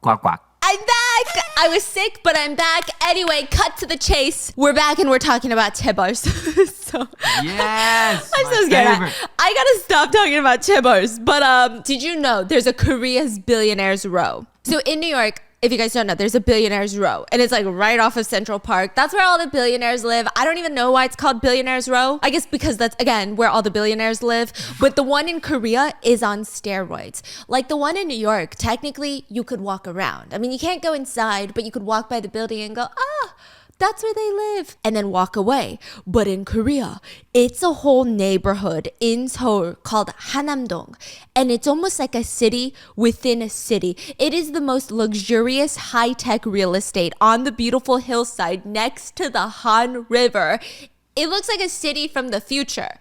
Quack, quack. I'm back! I was sick, but I'm back. Anyway, cut to the chase. We're back and we're talking about chaebols. Yes! I'm so scared. I gotta stop talking about chaebols. But did you know there's a Korea's Billionaires Row? So in New York, if you guys don't know, there's a Billionaires Row. And it's like right off of Central Park. That's where all the billionaires live. I don't even know why it's called Billionaires Row. I guess because that's, again, where all the billionaires live. But the one in Korea is on steroids. Like the one in New York, technically, you could walk around. I mean, you can't go inside, but you could walk by the building and go, that's where they live, and then walk away. But in Korea, it's a whole neighborhood in Seoul called Hanam-dong, and it's almost like a city within a city. It is the most luxurious high-tech real estate on the beautiful hillside next to the Han River. It looks like a city from the future.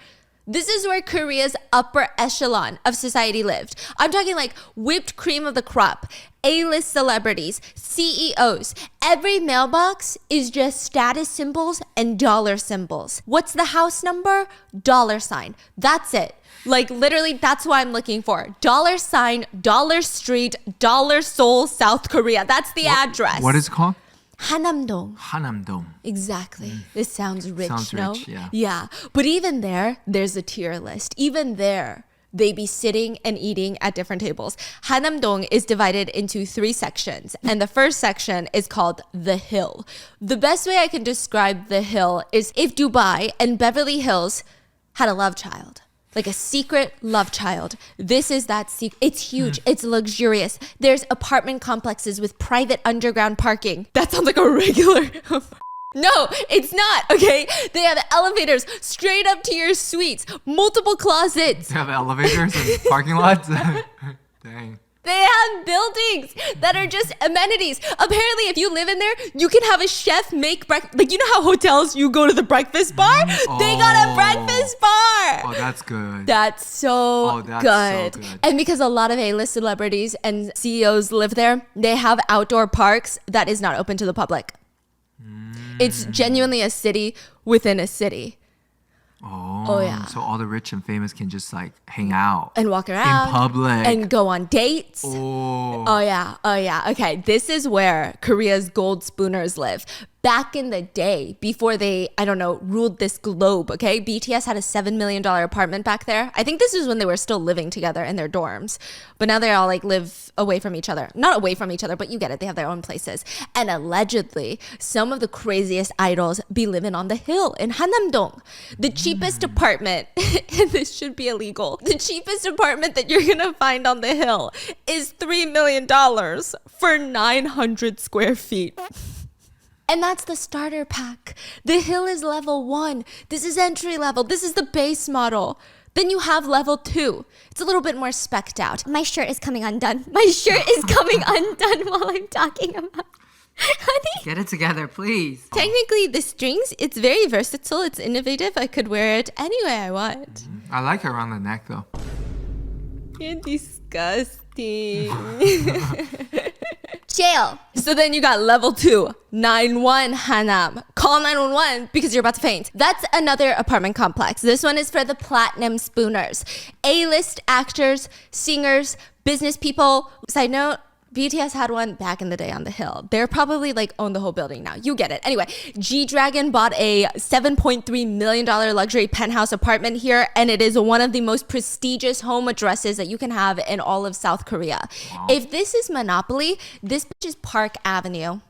This is where Korea's upper echelon of society lived. I'm talking like whipped cream of the crop, A-list celebrities, CEOs. Every mailbox is just status symbols and dollar symbols. What's the house number? $. That's it. Like literally, that's what I'm looking for. $, Dollar Street, Dollar Seoul, South Korea. That's the address. What is it called? Hanam-dong. Hanam-dong. Exactly. This sounds rich, Sounds no? rich, yeah. Yeah. But even there's a tier list. Even there, they be sitting and eating at different tables. Hanam-dong is divided into 3 sections. And the first section is called The Hill. The best way I can describe The Hill is if Dubai and Beverly Hills had a love child. Like a secret love child. This is that secret. It's huge. It's luxurious. There's apartment complexes with private underground parking. That sounds like a regular... No, it's not, okay? They have elevators straight up to your suites. Multiple closets. They have elevators and parking lots? Dang. They have buildings that are just amenities. Apparently, if you live in there, you can have a chef make breakfast. Like, you know how hotels, you go to the breakfast bar? They got a breakfast bar. Oh, that's good. That's so good. And because a lot of A-list celebrities and CEOs live there, they have outdoor parks that is not open to the public. It's genuinely a city within a city. Oh, yeah. So all the rich and famous can just like hang out and walk around in public and go on dates. Oh yeah. Okay, this is where Korea's gold spooners live. Back in the day, before they, ruled this globe, okay? BTS had a $7 million apartment back there. I think this is when they were still living together in their dorms. But now they all like live away from each other. Not away from each other, but you get it. They have their own places. And allegedly, some of the craziest idols be living on the hill in Hanam-dong. The cheapest apartment, and this should be illegal, the cheapest apartment that you're gonna find on the hill is $3 million for 900 square feet. And that's the starter pack. The hill is level 1. This is entry level. This is the base model. Then you have level 2. It's a little bit more specced out. My shirt is coming undone. My shirt is coming undone while I'm talking about. Honey. Get it together, please. Technically, the strings, it's very versatile. It's innovative. I could wear it any way I want. I like it around the neck, though. You're disgusting. Jail. So then you got level 2, 9-1 Hanam. Call 911 because you're about to faint. That's another apartment complex. This one is for the platinum spooners. A-list actors, singers, business people. Side note, BTS had one back in the day on the hill. They're probably like own the whole building now. You get it. Anyway, G-Dragon bought a $7.3 million luxury penthouse apartment here, and it is one of the most prestigious home addresses that you can have in all of South Korea. Wow. If this is Monopoly, this bitch is Park Avenue.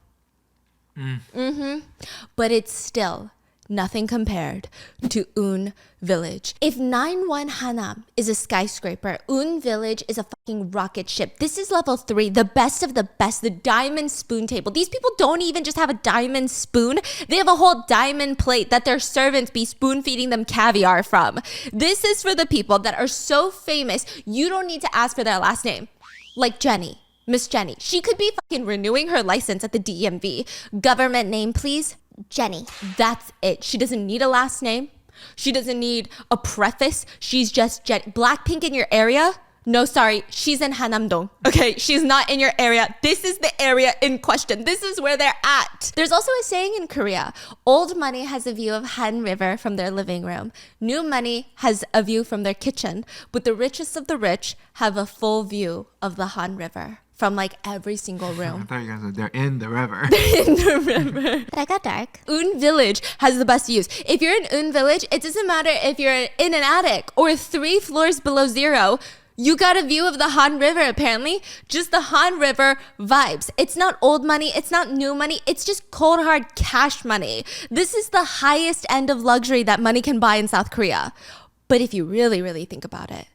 But it's still nothing compared to Un Village. If 9-1 Hanam is a skyscraper, Un Village is a fucking rocket ship. This is level 3, the best of the best, the diamond spoon table. These people don't even just have a diamond spoon. They have a whole diamond plate that their servants be spoon feeding them caviar from. This is for the people that are so famous, you don't need to ask for their last name. Like Jenny. Miss Jenny. She could be fucking renewing her license at the DMV. Government name, please. Jenny. That's it. She doesn't need a last name. She doesn't need a preface. She's just Jenny. Blackpink in your area? No, sorry. She's in Hanam-dong. Okay, she's not in your area. This is the area in question. This is where they're at. There's also a saying in Korea. Old money has a view of Han River from their living room. New money has a view from their kitchen. But the richest of the rich have a full view of the Han River from like every single room. I thought you guys said they're in the river. In the river. But I got dark. Un Village has the best views. If you're in Un Village, it doesn't matter if you're in an attic or 3 floors below zero. You got a view of the Han River, apparently. Just the Han River vibes. It's not old money. It's not new money. It's just cold, hard cash money. This is the highest end of luxury that money can buy in South Korea. But if you really, really think about it,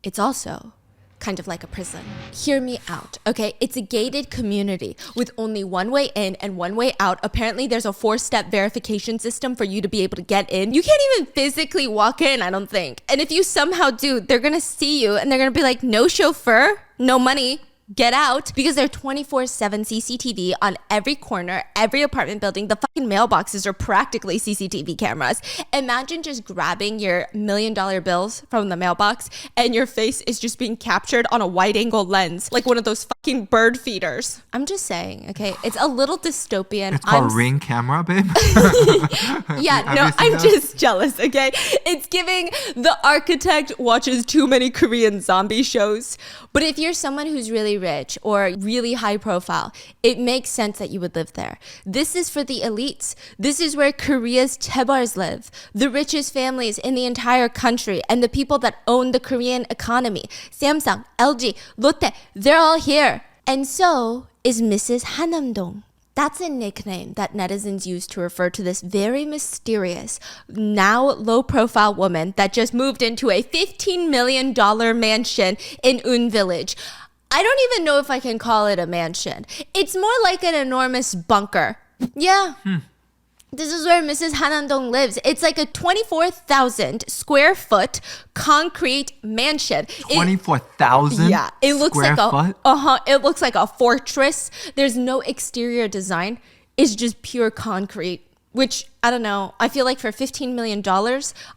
it's also kind of like a prison. Hear me out, okay? It's a gated community with only one way in and one way out. Apparently, there's a 4-step verification system for you to be able to get in. You can't even physically walk in, I don't think. And if you somehow do, they're gonna see you and they're gonna be like, no chauffeur, no money, get out, because there are 24/7 CCTV on every corner, every apartment building. The fucking mailboxes are practically CCTV cameras. Imagine just grabbing your $1 million bills from the mailbox and your face is just being captured on a wide angle lens, like one of those fucking bird feeders. I'm just saying, okay? It's a little dystopian. It's called Ring camera, babe. Yeah, no, I'm just jealous, okay? It's giving the architect watches too many Korean zombie shows. But if you're someone who's really rich or really high profile, it makes sense that you would live there. This is for the elites. This is where Korea's chaebols live, the richest families in the entire country and the people that own the Korean economy. Samsung, LG, Lotte, they're all here. And so is Mrs. Hanam-dong. That's a nickname that netizens use to refer to this very mysterious, now low-profile woman that just moved into a $15 million mansion in Un Village. I don't even know if I can call it a mansion. It's more like an enormous bunker. Yeah. This is where Mrs. Hanam-dong lives. It's like a 24,000 square foot concrete mansion. 24,000? Yeah, it looks square like foot? It looks like a fortress. There's no exterior design. It's just pure concrete. Which, I don't know, I feel like for $15 million,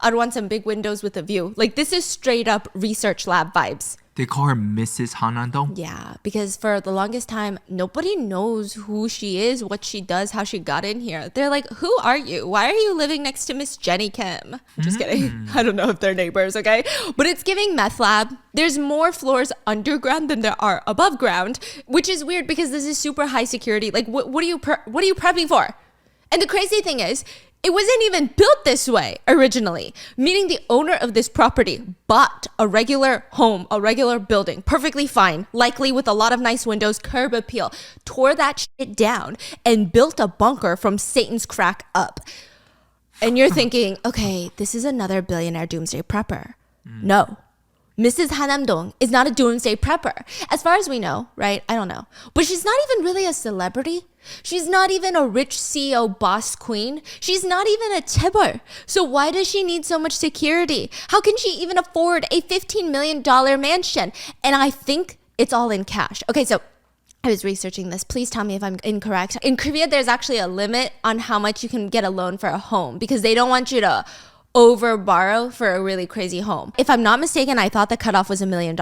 I'd want some big windows with a view. Like, this is straight up research lab vibes. They call her Mrs. Hanam-dong? Yeah, because for the longest time, nobody knows who she is, what she does, how she got in here. They're like, who are you? Why are you living next to Miss Jenny Kim? Just kidding. I don't know if they're neighbors, okay? But it's giving meth lab. There's more floors underground than there are above ground, which is weird because this is super high security. Like, what are you prepping for? And the crazy thing is, it wasn't even built this way originally, meaning the owner of this property bought a regular home, a regular building, perfectly fine, likely with a lot of nice windows, curb appeal, tore that shit down and built a bunker from Satan's crack up. And you're thinking, okay, this is another billionaire doomsday prepper. No. Mrs. Hanam-dong is not a doomsday prepper. As far as we know, right? I don't know. But she's not even really a celebrity. She's not even a rich CEO boss queen. She's not even a chaebol. So why does she need so much security? How can she even afford a $15 million mansion? And I think it's all in cash. Okay, so I was researching this. Please tell me if I'm incorrect. In Korea, there's actually a limit on how much you can get a loan for a home because they don't want you to over borrow for a really crazy home. If I'm not mistaken, I thought the cutoff was $1 million.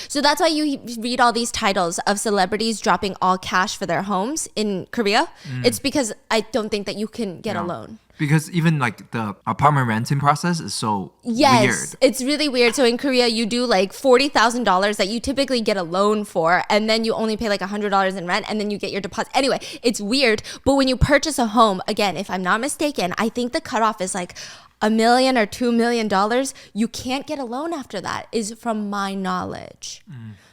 So that's why you read all these titles of celebrities dropping all cash for their homes in Korea. It's because I don't think that you can get a loan. Because even like the apartment renting process is so weird. It's really weird. So in Korea, you do like $40,000 that you typically get a loan for, and then you only pay like $100 in rent, and then you get your deposit. Anyway, it's weird. But when you purchase a home, again, if I'm not mistaken, I think the cutoff is like $1 million or $2 million. You can't get a loan after that, is from my knowledge.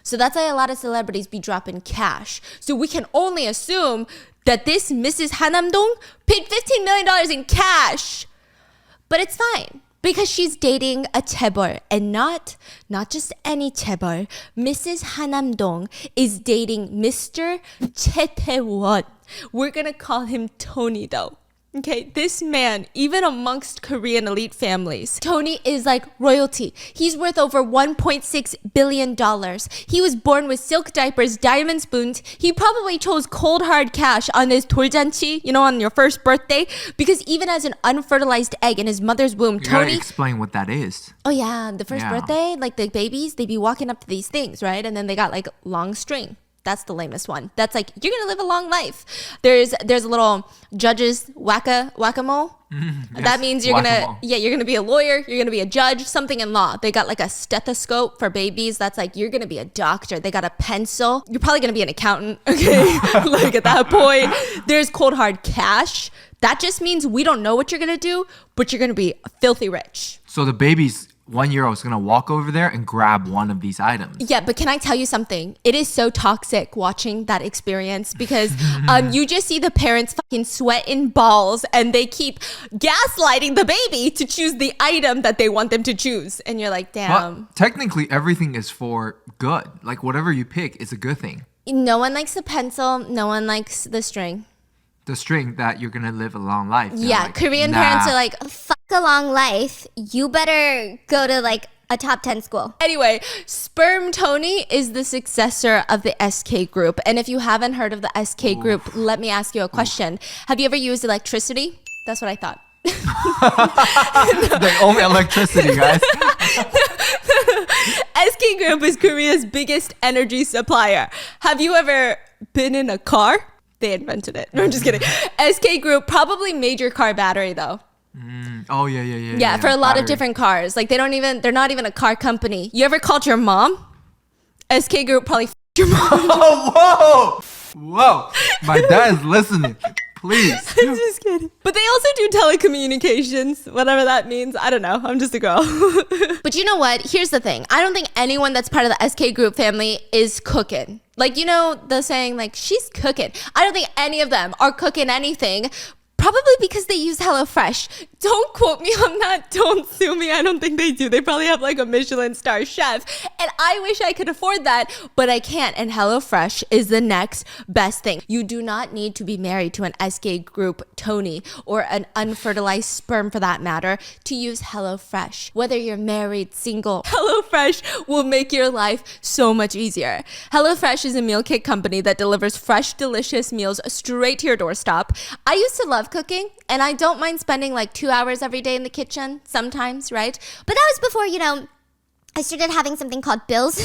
So that's why a lot of celebrities be dropping cash. So we can only assume that this Mrs. Hanam-dong paid $15 million in cash. But it's fine because she's dating a chaebol, and not just any chaebol. Mrs. Hanam-dong is dating Mr. Chaebol. We're going to call him Tony though. Okay, this man, even amongst Korean elite families, Tony is like royalty. He's worth over $1.6 billion. He was born with silk diapers, diamond spoons. He probably chose cold hard cash on his 돌잔치, on your first birthday, because even as an unfertilized egg in his mother's womb, Tony... You gotta explain what that is. Oh yeah, the first birthday, like the babies, they be walking up to these things, right? And then they got like long string. That's the lamest one. That's like, you're going to live a long life. There's a little judge's whack-a-mole. That means you're gonna be a lawyer, you're gonna be a judge, something in law. They got like a stethoscope for babies. That's like you're gonna be a doctor. They got a pencil. You're probably gonna be an accountant. Okay, like at that point, there's cold hard cash. That just means we don't know what you're gonna do, but you're gonna be filthy rich. So the baby's 1-year-old is gonna walk over there and grab one of these items. Yeah, but can I tell you something? It is so toxic watching that experience because you just see the parents fucking sweating balls and they keep gaslighting the baby to choose the item that they want them to choose. And you're like, damn. But technically, everything is for good. Like whatever you pick is a good thing. No one likes the pencil. No one likes the string. The string that you're gonna live a long life. Yeah, like, Korean parents are like, fuck a long life. You better go to like a top 10 school. Anyway, Sperm Tony is the successor of the SK group. And if you haven't heard of the SK group, let me ask you a question. Have you ever used electricity? That's what I thought. They own electricity, guys. SK Group is Korea's biggest energy supplier. Have you ever been in a car? They invented it. No, I'm just kidding. SK Group probably made your car battery though. Oh yeah. Yeah, for a lot of different cars. Like they're not even a car company. You ever called your mom? SK Group probably your mom. Oh, whoa. My dad is listening. Please. I'm just kidding. But they also do telecommunications, whatever that means. I don't know. I'm just a girl. But you know what? Here's the thing. I don't think anyone that's part of the SK Group family is cooking. Like, you know, the saying, like, she's cooking. I don't think any of them are cooking anything. Probably because they use HelloFresh. Don't quote me on that. Don't sue me. I don't think they do. They probably have like a Michelin star chef. And I wish I could afford that, but I can't. And HelloFresh is the next best thing. You do not need to be married to an SK Group Tony or an unfertilized sperm for that matter to use HelloFresh. Whether you're married, single, HelloFresh will make your life so much easier. HelloFresh is a meal kit company that delivers fresh, delicious meals straight to your doorstep. I used to love cooking and I don't mind spending like 2 hours every day in the kitchen sometimes, right? But that was before, I started having something called bills.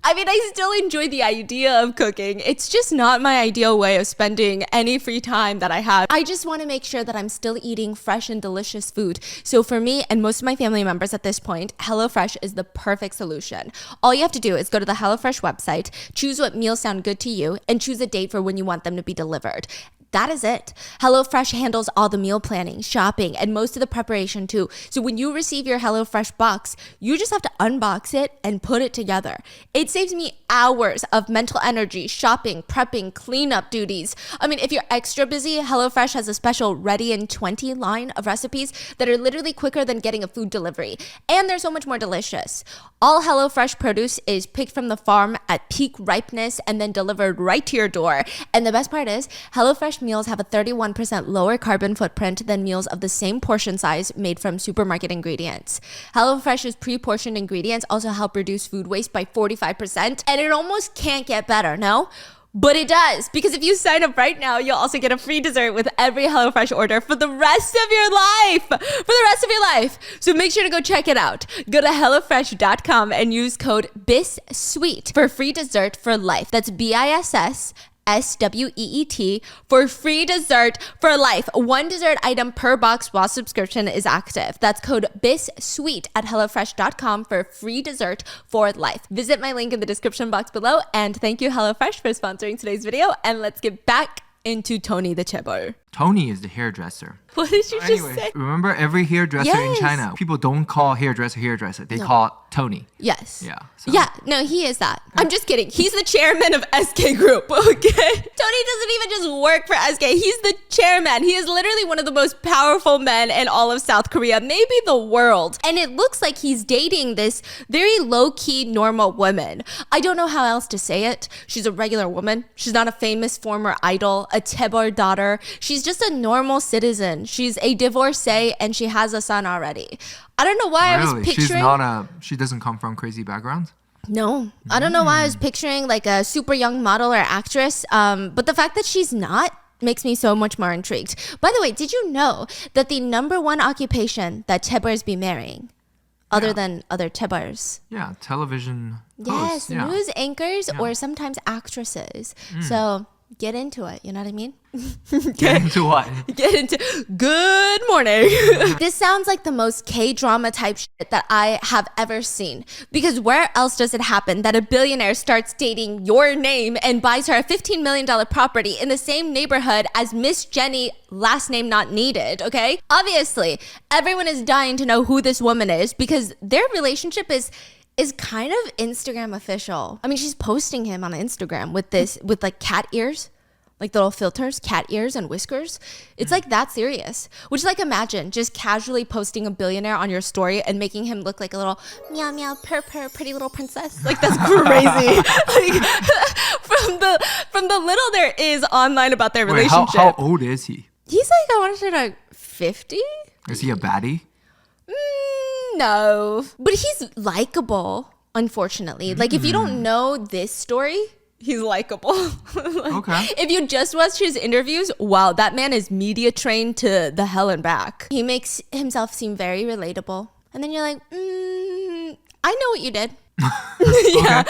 I mean, I still enjoy the idea of cooking. It's just not my ideal way of spending any free time that I have. I just want to make sure that I'm still eating fresh and delicious food. So for me and most of my family members at this point, HelloFresh is the perfect solution. All you have to do is go to the HelloFresh website, choose what meals sound good to you, and choose a date for when you want them to be delivered. That is it. HelloFresh handles all the meal planning, shopping, and most of the preparation too. So when you receive your HelloFresh box, you just have to unbox it and put it together. It saves me hours of mental energy, shopping, prepping, cleanup duties. I mean, if you're extra busy, HelloFresh has a special Ready in 20 line of recipes that are literally quicker than getting a food delivery. And they're so much more delicious. All HelloFresh produce is picked from the farm at peak ripeness and then delivered right to your door. And the best part is, HelloFresh meals have a 31% lower carbon footprint than meals of the same portion size made from supermarket ingredients. HelloFresh's pre-portioned ingredients also help reduce food waste by 45%, and it almost can't get better, no? But it does, because if you sign up right now, you'll also get a free dessert with every HelloFresh order for the rest of your life. For the rest of your life. So make sure to go check it out. Go to HelloFresh.com and use code BISSWEET for free dessert for life. That's BISSSWEET for free dessert for life. One dessert item per box while subscription is active. That's code BISSWEET at HelloFresh.com for free dessert for life. Visit my link in the description box below. And thank you, HelloFresh, for sponsoring today's video. And let's get back into Tony the Chaebol. Tony is the hairdresser. What did you just say? Remember every hairdresser in China, people don't call hairdresser. They call it Tony. Yes. Yeah. Yeah, no, he is that. I'm just kidding. He's the chairman of SK Group, okay? Tony doesn't even just work for SK. He's the chairman. He is literally one of the most powerful men in all of South Korea, maybe the world. And it looks like he's dating this very low-key, normal woman. I don't know how else to say it. She's a regular woman. She's not a famous former idol, a Chaebol daughter. She's just a normal citizen. She's a divorcee and she has a son already. I don't know why I was picturing... She doesn't come from crazy backgrounds? No. I don't know why I was picturing like a super young model or actress. But the fact that she's not makes me so much more intrigued. By the way, did you know that the number one occupation that Chaebols be marrying, other than other Chaebols? Yeah, television Yes, hosts. news anchors or sometimes actresses. So get into it. You know what I mean? Get into what? Get into good morning. This sounds like the most K-drama type shit that I have ever seen. Because where else does it happen that a billionaire starts dating your name and buys her a $15 million property in the same neighborhood as Miss Jenny, last name not needed, okay? Obviously, everyone is dying to know who this woman is because their relationship is kind of Instagram official. I mean, she's posting him on Instagram with like cat ears. Like little filters, cat ears and whiskers. It's like that serious. Which, like, imagine just casually posting a billionaire on your story and making him look like a little meow meow purr purr pretty little princess. Like, that's crazy. Like, from the little there is online about their relationship. How old is he? He's like, I want to say like 50. Is he a baddie? No, but he's likable. Unfortunately, like if you don't know this story. He's likable. Okay. If you just watch his interviews, wow, that man is media trained to the hell and back. He makes himself seem very relatable. And then you're like, I know what you did. Yeah.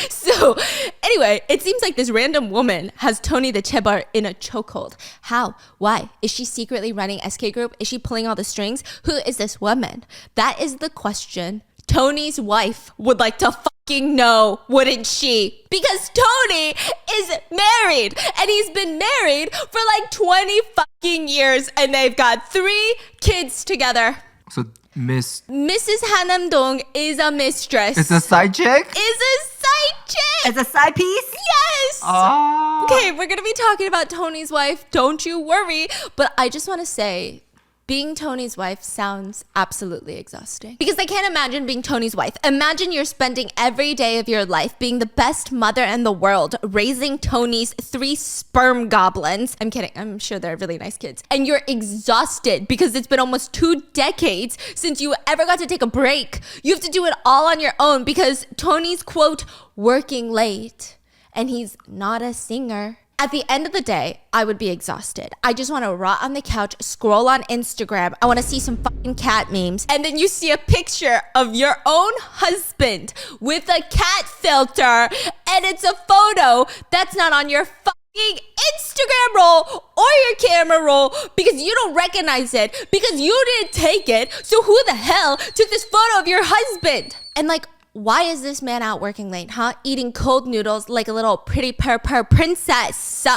So anyway, it seems like this random woman has Tony the chaebol in a chokehold. How? Why? Is she secretly running SK Group? Is she pulling all the strings? Who is this woman? That is the question Tony's wife would like to fucking know, wouldn't she? Because Tony is married, and he's been married for like 20 fucking years, and they've got 3 kids together. So Mrs. Hanam-dong is a mistress. It's a side chick? Is a side chick. It's a side piece? Yes. Oh. Okay, we're gonna be talking about Tony's wife. Don't you worry. But I just want to say, being Tony's wife sounds absolutely exhausting. Because I can't imagine being Tony's wife. Imagine you're spending every day of your life being the best mother in the world, raising Tony's 3 sperm goblins. I'm kidding. I'm sure they're really nice kids. And you're exhausted because it's been almost 2 decades since you ever got to take a break. You have to do it all on your own because Tony's, quote, working late. And he's not a singer. At the end of the day, I would be exhausted. I just want to rot on the couch, scroll on Instagram. I want to see some fucking cat memes. And then you see a picture of your own husband with a cat filter. And it's a photo that's not on your fucking Instagram roll or your camera roll because you don't recognize it because you didn't take it. So who the hell took this photo of your husband? And like, why is this man out working late, huh? Eating cold noodles like a little pretty purr princess.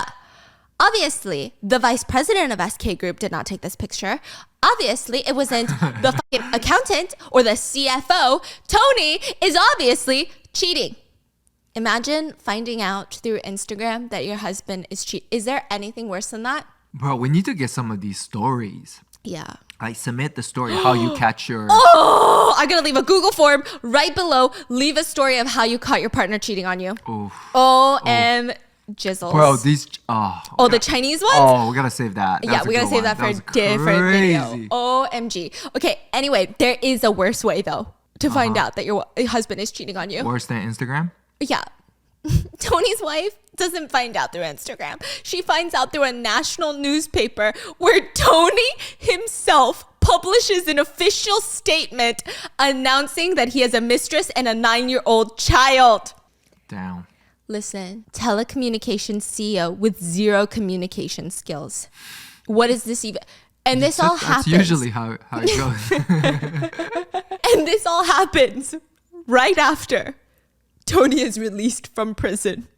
Obviously, the vice president of SK Group did not take this picture. Obviously, it wasn't the fucking accountant or the CFO. Tony is obviously cheating. Imagine finding out through Instagram that your husband is cheating. Is there anything worse than that? Bro, we need to get some of these stories. Yeah. Like, submit the story, how you catch your... Oh, I gotta leave a Google form right below. Leave a story of how you caught your partner cheating on you. Oof. OM jizzles. Bro, these... Oh, the Chinese ones? Oh, we gotta save that. Yeah, we gotta save that for a different video. OMG. Okay, anyway, there is a worse way, though, to find out that your husband is cheating on you. Worse than Instagram? Yeah. Tony's wife doesn't find out through Instagram. She finds out through a national newspaper where Tony himself publishes an official statement announcing that he has a mistress and a 9-year-old child. Damn. Listen, telecommunications CEO with 0 communication skills. What is this even? And this all happens. That's usually how it goes. And this all happens right after Tony is released from prison.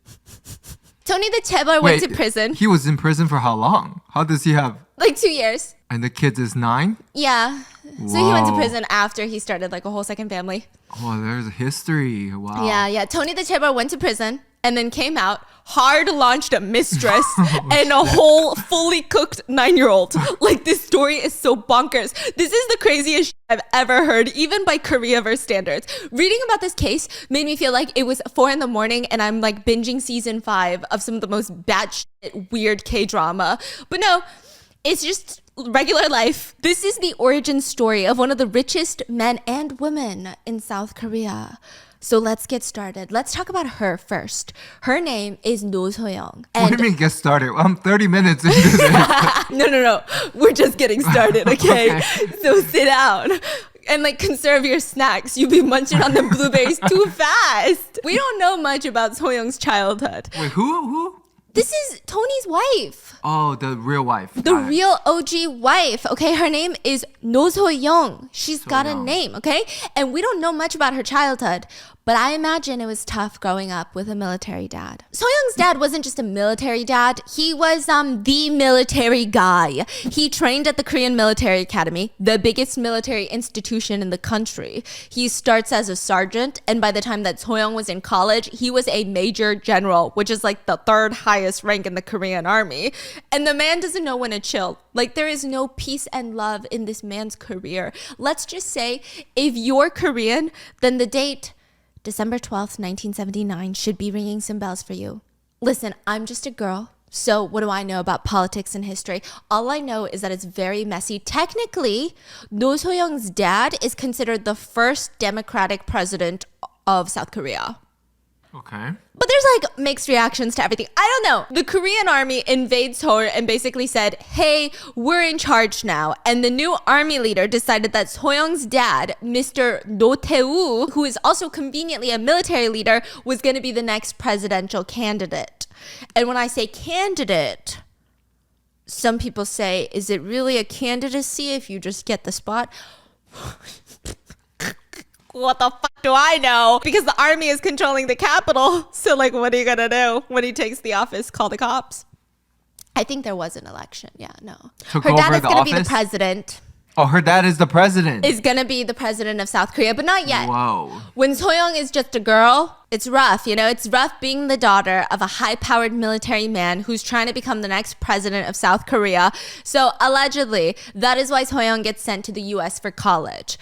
Tony the chaebol went to prison. He was in prison for how long? How does he have... Like 2 years. And the kid is 9? Yeah. Whoa. So he went to prison after he started like a whole second family. Oh, there's a history. Wow. Yeah. Tony the chaebol went to prison and then came out, hard launched a mistress and a whole fully cooked 9-year-old. Like, this story is so bonkers. This is the craziest shit I've ever heard, even by Koreaverse standards. Reading about this case made me feel like it was 4 a.m. and I'm like binging season 5 of some of the most batshit weird K-drama. But no, it's just regular life. This is the origin story of one of the richest men and women in South Korea. So let's get started. Let's talk about her first. Her name is Soyoung. What do you mean get started? I'm 30 minutes into this. No. We're just getting started, okay? So sit down and like conserve your snacks. You'll be munching on the blueberries too fast. We don't know much about Soyoung's childhood. Wait, who? This is Tony's wife. Oh, the real wife. The real OG wife, okay? Her name is Soyoung. She's got a name, okay? And we don't know much about her childhood, but I imagine it was tough growing up with a military dad. Soyoung's dad wasn't just a military dad. He was the military guy. He trained at the Korean Military Academy, the biggest military institution in the country. He starts as a sergeant, and by the time that Soyoung was in college, he was a major general, which is like the third highest rank in the Korean army. And the man doesn't know when to chill. Like, there is no peace and love in this man's career. Let's just say, if you're Korean, then the date December 12th, 1979 should be ringing some bells for you. Listen, I'm just a girl, so what do I know about politics and history? All I know is that it's very messy. Technically, No So-young's dad is considered the first democratic president of South Korea. Okay. But there's like mixed reactions to everything. I don't know. The Korean army invades Seoul and basically said, hey, we're in charge now. And the new army leader decided that Soyoung's dad, Mr. No Tae-woo, who is also conveniently a military leader, was going to be the next presidential candidate. And when I say candidate, some people say, is it really a candidacy if you just get the spot? What the fuck do I know? Because the army is controlling the capital. So like, what are you gonna do when he takes the office? Call the cops? I think there was an election. Yeah, no. Took Her dad over is the gonna be the office? president. Oh, her dad is the president. Is gonna be the president of South Korea, but not yet. Whoa. When Soyoung is just a girl, it's rough, you know? It's rough being the daughter of a high-powered military man who's trying to become the next president of South Korea. So allegedly, that is why Soyoung gets sent to the US for college.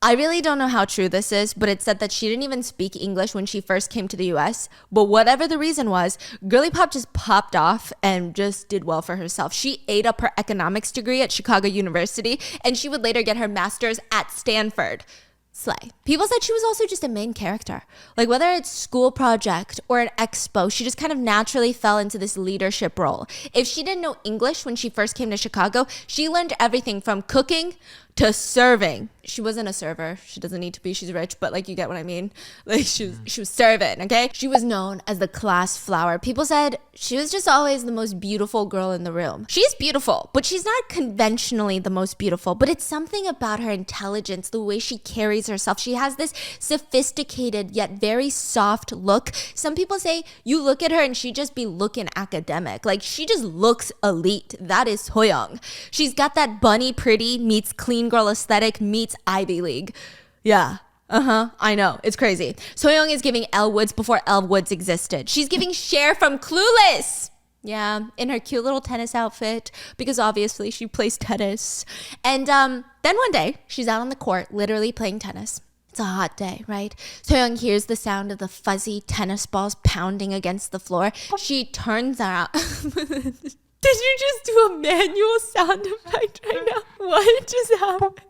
I really don't know how true this is, but it said that she didn't even speak English when she first came to the US. But whatever the reason was, Girly Pop just popped off and just did well for herself. She ate up her economics degree at Chicago University, and she would later get her master's at Stanford. Slay. People said she was also just a main character. Like, whether it's school project or an expo, she just kind of naturally fell into this leadership role. If she didn't know English when she first came to Chicago, she learned everything from cooking to serving. She wasn't a server. She doesn't need to be. She's rich, but like, you get what I mean. Like, she was serving, okay? She was known as the class flower. People said she was just always the most beautiful girl in the room. She's beautiful, but she's not conventionally the most beautiful. But it's something about her intelligence, the way she carries herself. She has this sophisticated yet very soft look. Some people say you look at her and she just be looking academic. Like, she just looks elite. That is Soyoung. She's got that bunny pretty meets clean girl aesthetic meets Ivy League. Yeah. I know. It's crazy. Soyoung is giving Elle Woods before Elle Woods existed. She's giving Cher from Clueless. Yeah, in her cute little tennis outfit, because obviously she plays tennis. And then one day, she's out on the court, literally playing tennis. It's a hot day, right? Soyoung hears the sound of the fuzzy tennis balls pounding against the floor. She turns around. Did you just do a manual sound effect right now? What just happened?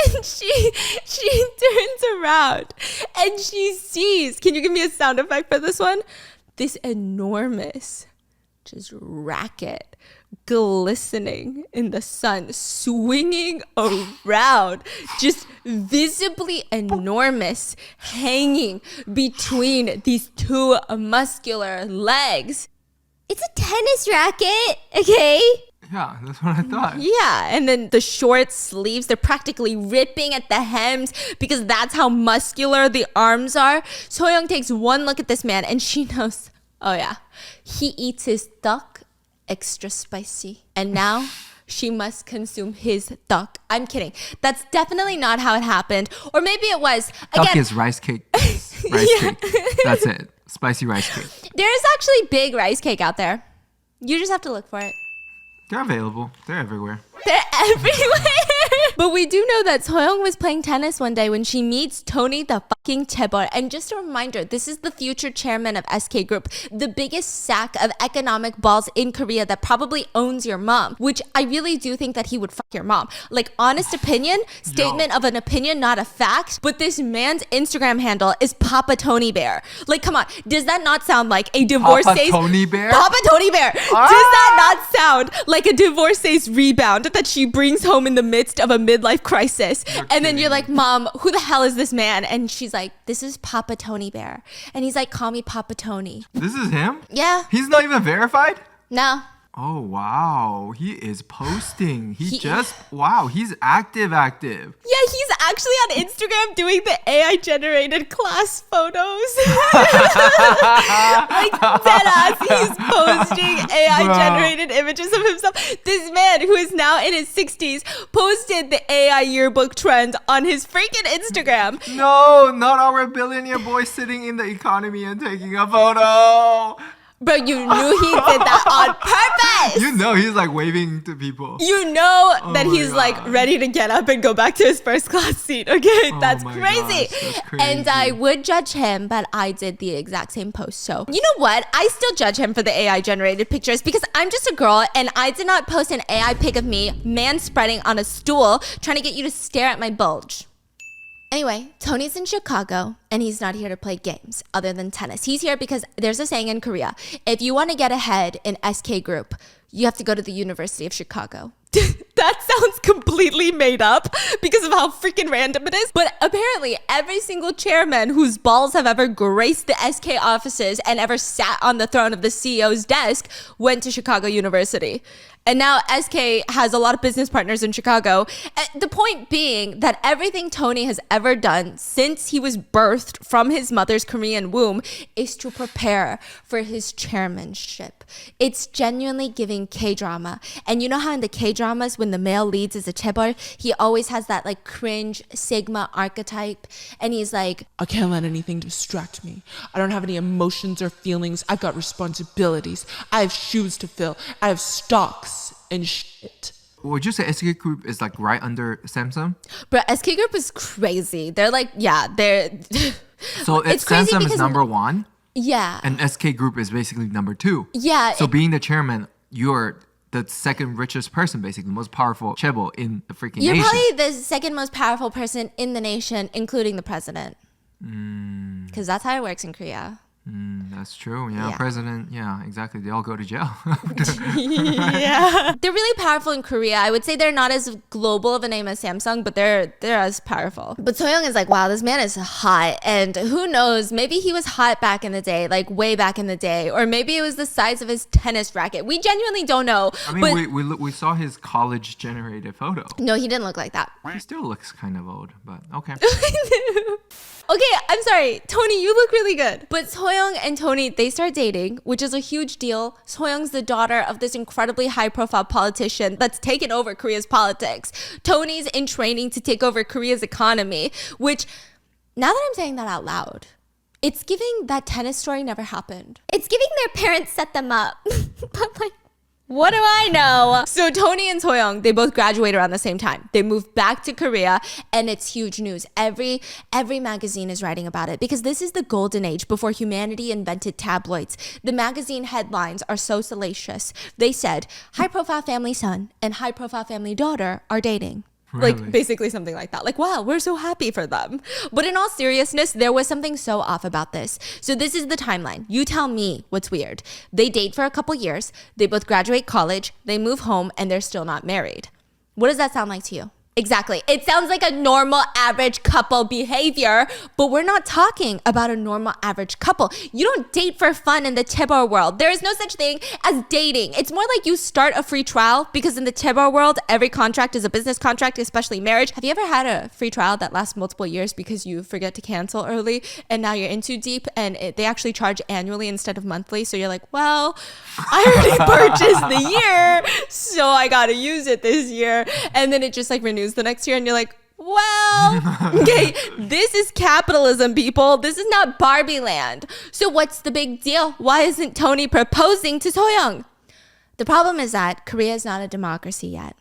And she turns around and she sees, can you give me a sound effect for this one? This enormous just racket glistening in the sun, swinging around, just visibly enormous, hanging between these two muscular legs. It's a tennis racket, okay? Yeah, that's what I thought. Yeah, and then the short sleeves, they're practically ripping at the hems because that's how muscular the arms are. Soyoung takes one look at this man and she knows, oh yeah, he eats his duck extra spicy. And now she must consume his duck. I'm kidding. That's definitely not how it happened. Or maybe it was. Again, Duck is rice cake. Rice cake. That's it. Spicy rice cake. There is actually big rice cake out there. You just have to look for it. They're available. They're everywhere. They're everywhere. But we do know that Soyoung was playing tennis one day when she meets Tony the fucking Chaebol. And just a reminder, this is the future chairman of SK Group, the biggest sack of economic balls in Korea that probably owns your mom, which I really do think that he would fuck your mom. Like, honest opinion, statement of an opinion, not a fact. But this man's Instagram handle is Papa Tony Bear. Like, come on, does that not sound like a divorcee's... Papa Tony Bear? Papa Tony Bear. Does that not sound like a divorcee's rebound that she brings home in the midst of a midlife crisis. And then you're like, kidding. Mom, who the hell is this man? And she's like, this is Papa Tony Bear. And he's like, call me Papa Tony. This is him? Yeah. He's not even verified? No. Oh, wow. He is posting. Wow, he's active. Yeah, he's actually on Instagram doing the AI generated class photos. Like deadass, he's posting AI generated images of himself. This man, who is now in his 60s, posted the AI yearbook trend on his freaking Instagram. No, not our billionaire boy sitting in the economy and taking a photo. Bro, you knew he did that on purpose. You know he's like waving to people. You know that my he's like God. ready to get up and go back to his first class seat. Okay, that's my crazy. gosh, that's crazy. And I would judge him, but I did the exact same post. So you know what? I still judge him for the AI generated pictures because I'm just a girl and I did not post an AI pic of me man spreading on a stool trying to get you to stare at my bulge. Anyway, Tony's in Chicago and he's not here to play games other than tennis. He's here because there's a saying in Korea, if you want to get ahead in SK group, you have to go to the University of Chicago. That sounds completely made up because of how freaking random it is. But apparently every single chairman whose balls have ever graced the SK offices and ever sat on the throne of the CEO's desk went to Chicago University. And now SK has a lot of business partners in Chicago. The point being that everything Tony has ever done since he was birthed from his mother's Korean womb is to prepare for his chairmanship. It's genuinely giving K-drama. And you know how in the K-dramas, when the male leads is a chaebol, he always has that like cringe Sigma archetype. And he's like, I can't let anything distract me. I don't have any emotions or feelings. I've got responsibilities. I have shoes to fill. I have stocks and shit. Would you say SK Group is like right under Samsung? but SK Group is crazy. They're like, yeah, they're... So It's crazy Samsung is because- number one yeah. and SK Group is basically number two. Yeah. So being the chairman, you're the second richest person, basically, the most powerful chaebol in the freaking You're nation. probably the second most powerful person in the nation, including the president. Because that's how it works in Korea. That's true. Yeah, Yeah. president. Yeah, exactly. They all go to jail. Yeah. They're really powerful in Korea. I would say they're not as global of a name as Samsung, but they're as powerful. But Soyoung is like, wow, this man is hot. And who knows, maybe he was hot back in the day, like way back in the day. Or maybe it was the size of his tennis racket. We genuinely don't know. I mean, but we saw his college generated photo. no, he didn't look like that. He still looks kind of old, but okay. Okay, I'm sorry. Tony, you look really good. But Soyoung and Tony, they start dating, which is a huge deal. Soyoung's the daughter of this incredibly high-profile politician that's taken over Korea's politics. Tony's in training to take over Korea's economy, which, now that I'm saying that out loud, it's giving that tennis story never happened. It's giving their parents set them up. But like, What do I know? So Tony and Soyoung, they both graduate around the same time. They moved back to Korea and it's huge news. Every magazine is writing about it because this is the golden age before humanity invented tabloids. The magazine headlines are so salacious. They said, high-profile family son and high-profile family daughter are dating. Really? Like basically something like that. Like, wow, we're so happy for them. But in all seriousness, there was something so off about this. So this is the timeline. You tell me what's weird. They date for a couple years. They both graduate college. They move home and they're still not married. What does that sound like to you? Exactly. It sounds like a normal average couple behavior, but we're not talking about a normal average couple. You don't date for fun in the chaebol world. There is no such thing as dating. It's more like you start a free trial because in the chaebol world, every contract is a business contract, especially marriage. Have you ever had a free trial that lasts multiple years because you forget to cancel early and now you're in too deep and they actually charge annually instead of monthly? So you're like, well, I already purchased the year, so I got to use it this year. And then it just like renews the next year and you're like, well, okay, this is capitalism, people. This is not Barbie land. So what's the big deal? Why isn't Tony proposing to Soyoung? The problem is that Korea is not a democracy yet.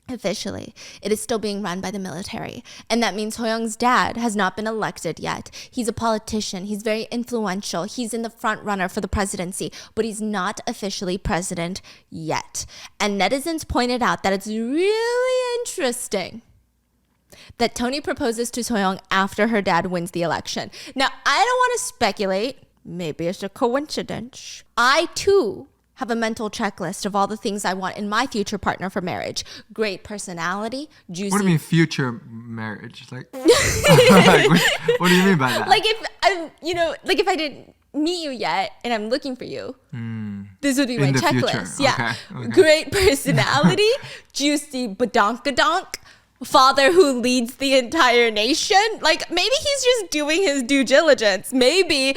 Officially, it is still being run by the military. And that means Soyoung's dad has not been elected yet. He's a politician. He's very influential. He's in the front runner for the presidency, but he's not officially president yet. And netizens pointed out that it's really interesting that Tony proposes to Soyoung after her dad wins the election. Now, I don't want to speculate. Maybe it's a coincidence. I, too, have a mental checklist of all the things I want in my future partner for marriage. Great personality, juicy. What do you mean future marriage? Like, like, what do you mean by that? Like if I'm, like if I didn't meet you yet and I'm looking for you, this would be my In the checklist. future. Yeah. Okay. Great personality, juicy badonkadonk, father who leads the entire nation. Like maybe he's just doing his due diligence. Maybe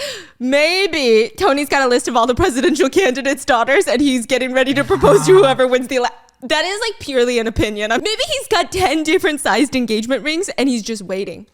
Tony's got a list of all the presidential candidates' daughters and he's getting ready to propose to whoever wins the election. That is like purely an opinion. Maybe he's got 10 different sized engagement rings and he's just waiting.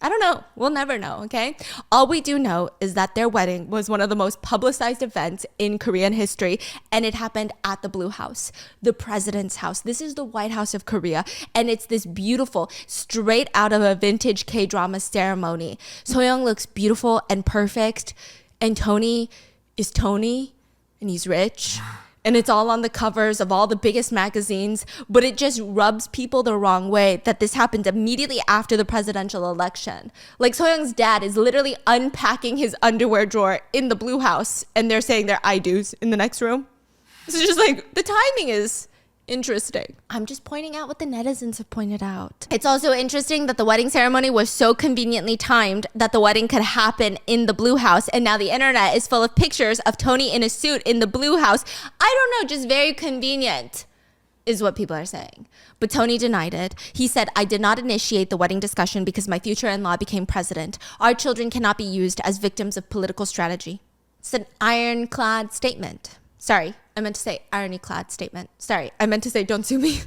I don't know. We'll never know, okay? All we do know is that their wedding was one of the most publicized events in Korean history, and it happened at the Blue House, the president's house. This is the White House of Korea, and it's this beautiful, straight out of a vintage K-drama ceremony. Soyoung looks beautiful and perfect, and Tony is Tony, and he's rich. And it's all on the covers of all the biggest magazines, but it just rubs people the wrong way that this happened immediately after the presidential election. Like Soyoung's dad is literally unpacking his underwear drawer in the Blue House, and they're saying their I do's in the next room. So just like the timing is interesting. I'm just pointing out what the netizens have pointed out. It's also interesting that the wedding ceremony was so conveniently timed that the wedding could happen in the Blue House, and now the internet is full of pictures of Tony in a suit in the Blue House. I don't know, just very convenient is what people are saying. But Tony denied it. He said, I did not initiate the wedding discussion because my future in-law became president. Our children cannot be used as victims of political strategy. It's an ironclad statement. Sorry, I meant to say irony-clad statement. Sorry, I meant to say don't sue me.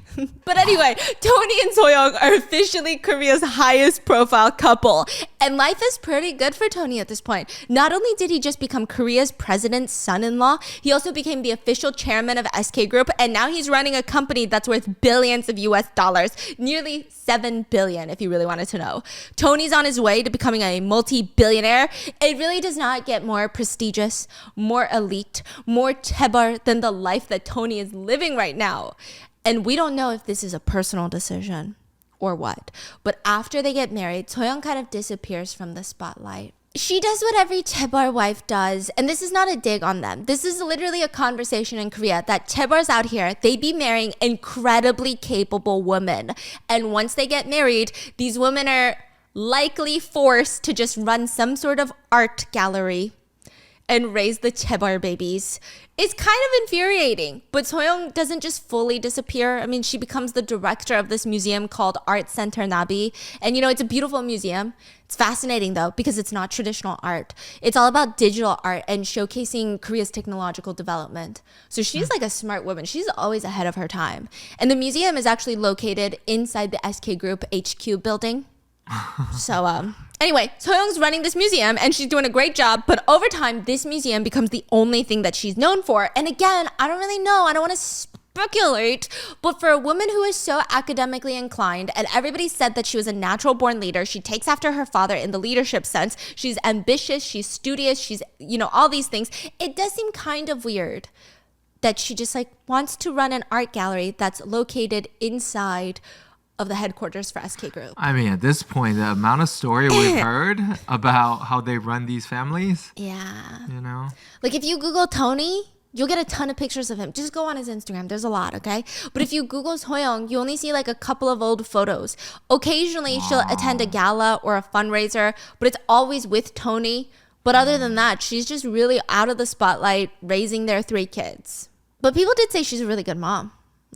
But anyway, Tony and Soyoung are officially Korea's highest profile couple. And life is pretty good for Tony at this point. Not only did he just become Korea's president's son-in-law, he also became the official chairman of SK Group. And now he's running a company that's worth billions of US dollars. Nearly 7 billion, if you really wanted to know. Tony's on his way to becoming a multi-billionaire. It really does not get more prestigious, more elite, more chaebol than the life that Tony is living right now. And we don't know if this is a personal decision or what. But after they get married, Soyoung kind of disappears from the spotlight. She does what every chaebol wife does, and this is not a dig on them. This is literally a conversation in Korea that chaebols out here, they be marrying incredibly capable women. And once they get married, these women are likely forced to just run some sort of art gallery and raise the chaebol babies. It's kind of infuriating, but Soyoung doesn't just fully disappear. I mean, she becomes the director of this museum called Art Center Nabi. And it's a beautiful museum. It's fascinating though, because it's not traditional art. It's all about digital art and showcasing Korea's technological development. So she's like a smart woman. She's always ahead of her time. And the museum is actually located inside the SK Group HQ building. So, anyway, Soyoung's running this museum and she's doing a great job, but over time, this museum becomes the only thing that she's known for. And again, I don't really know. I don't want to speculate, but for a woman who is so academically inclined and everybody said that she was a natural born leader, she takes after her father in the leadership sense. She's ambitious, she's studious, she's, all these things. It does seem kind of weird that she just wants to run an art gallery that's located inside of the headquarters for SK Group. I mean, at this point, the amount of story we've heard about how they run these families. Yeah. Like if you Google Tony, you'll get a ton of pictures of him. Just go on his Instagram. There's a lot, okay? But if you Google Soyoung, you only see a couple of old photos. Occasionally, she'll attend a gala or a fundraiser, but it's always with Tony. But other than that, she's just really out of the spotlight, raising their 3 kids. But people did say she's a really good mom.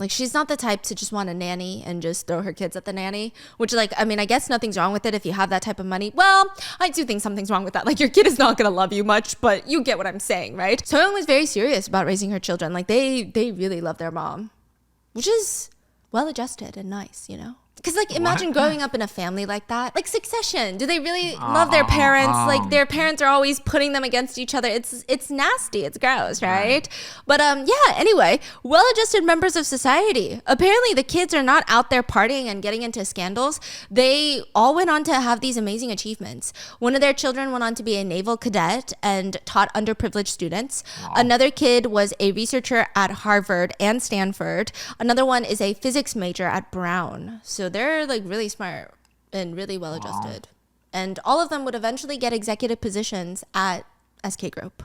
She's not the type to just want a nanny and just throw her kids at the nanny, which I guess nothing's wrong with it if you have that type of money. Well, I do think something's wrong with that. Your kid is not going to love you much, but you get what I'm saying, right? Soyoung was very serious about raising her children. They really love their mom, which is well-adjusted and nice, Because imagine growing up in a family like that. Succession. Do they really love their parents? Their parents are always putting them against each other. It's nasty. It's gross, right? But anyway, well-adjusted members of society. Apparently the kids are not out there partying and getting into scandals. They all went on to have these amazing achievements. One of their children went on to be a naval cadet and taught underprivileged students. Wow. Another kid was a researcher at Harvard and Stanford. Another one is a physics major at Brown. So they're really smart and really well adjusted. Wow. And all of them would eventually get executive positions at SK Group.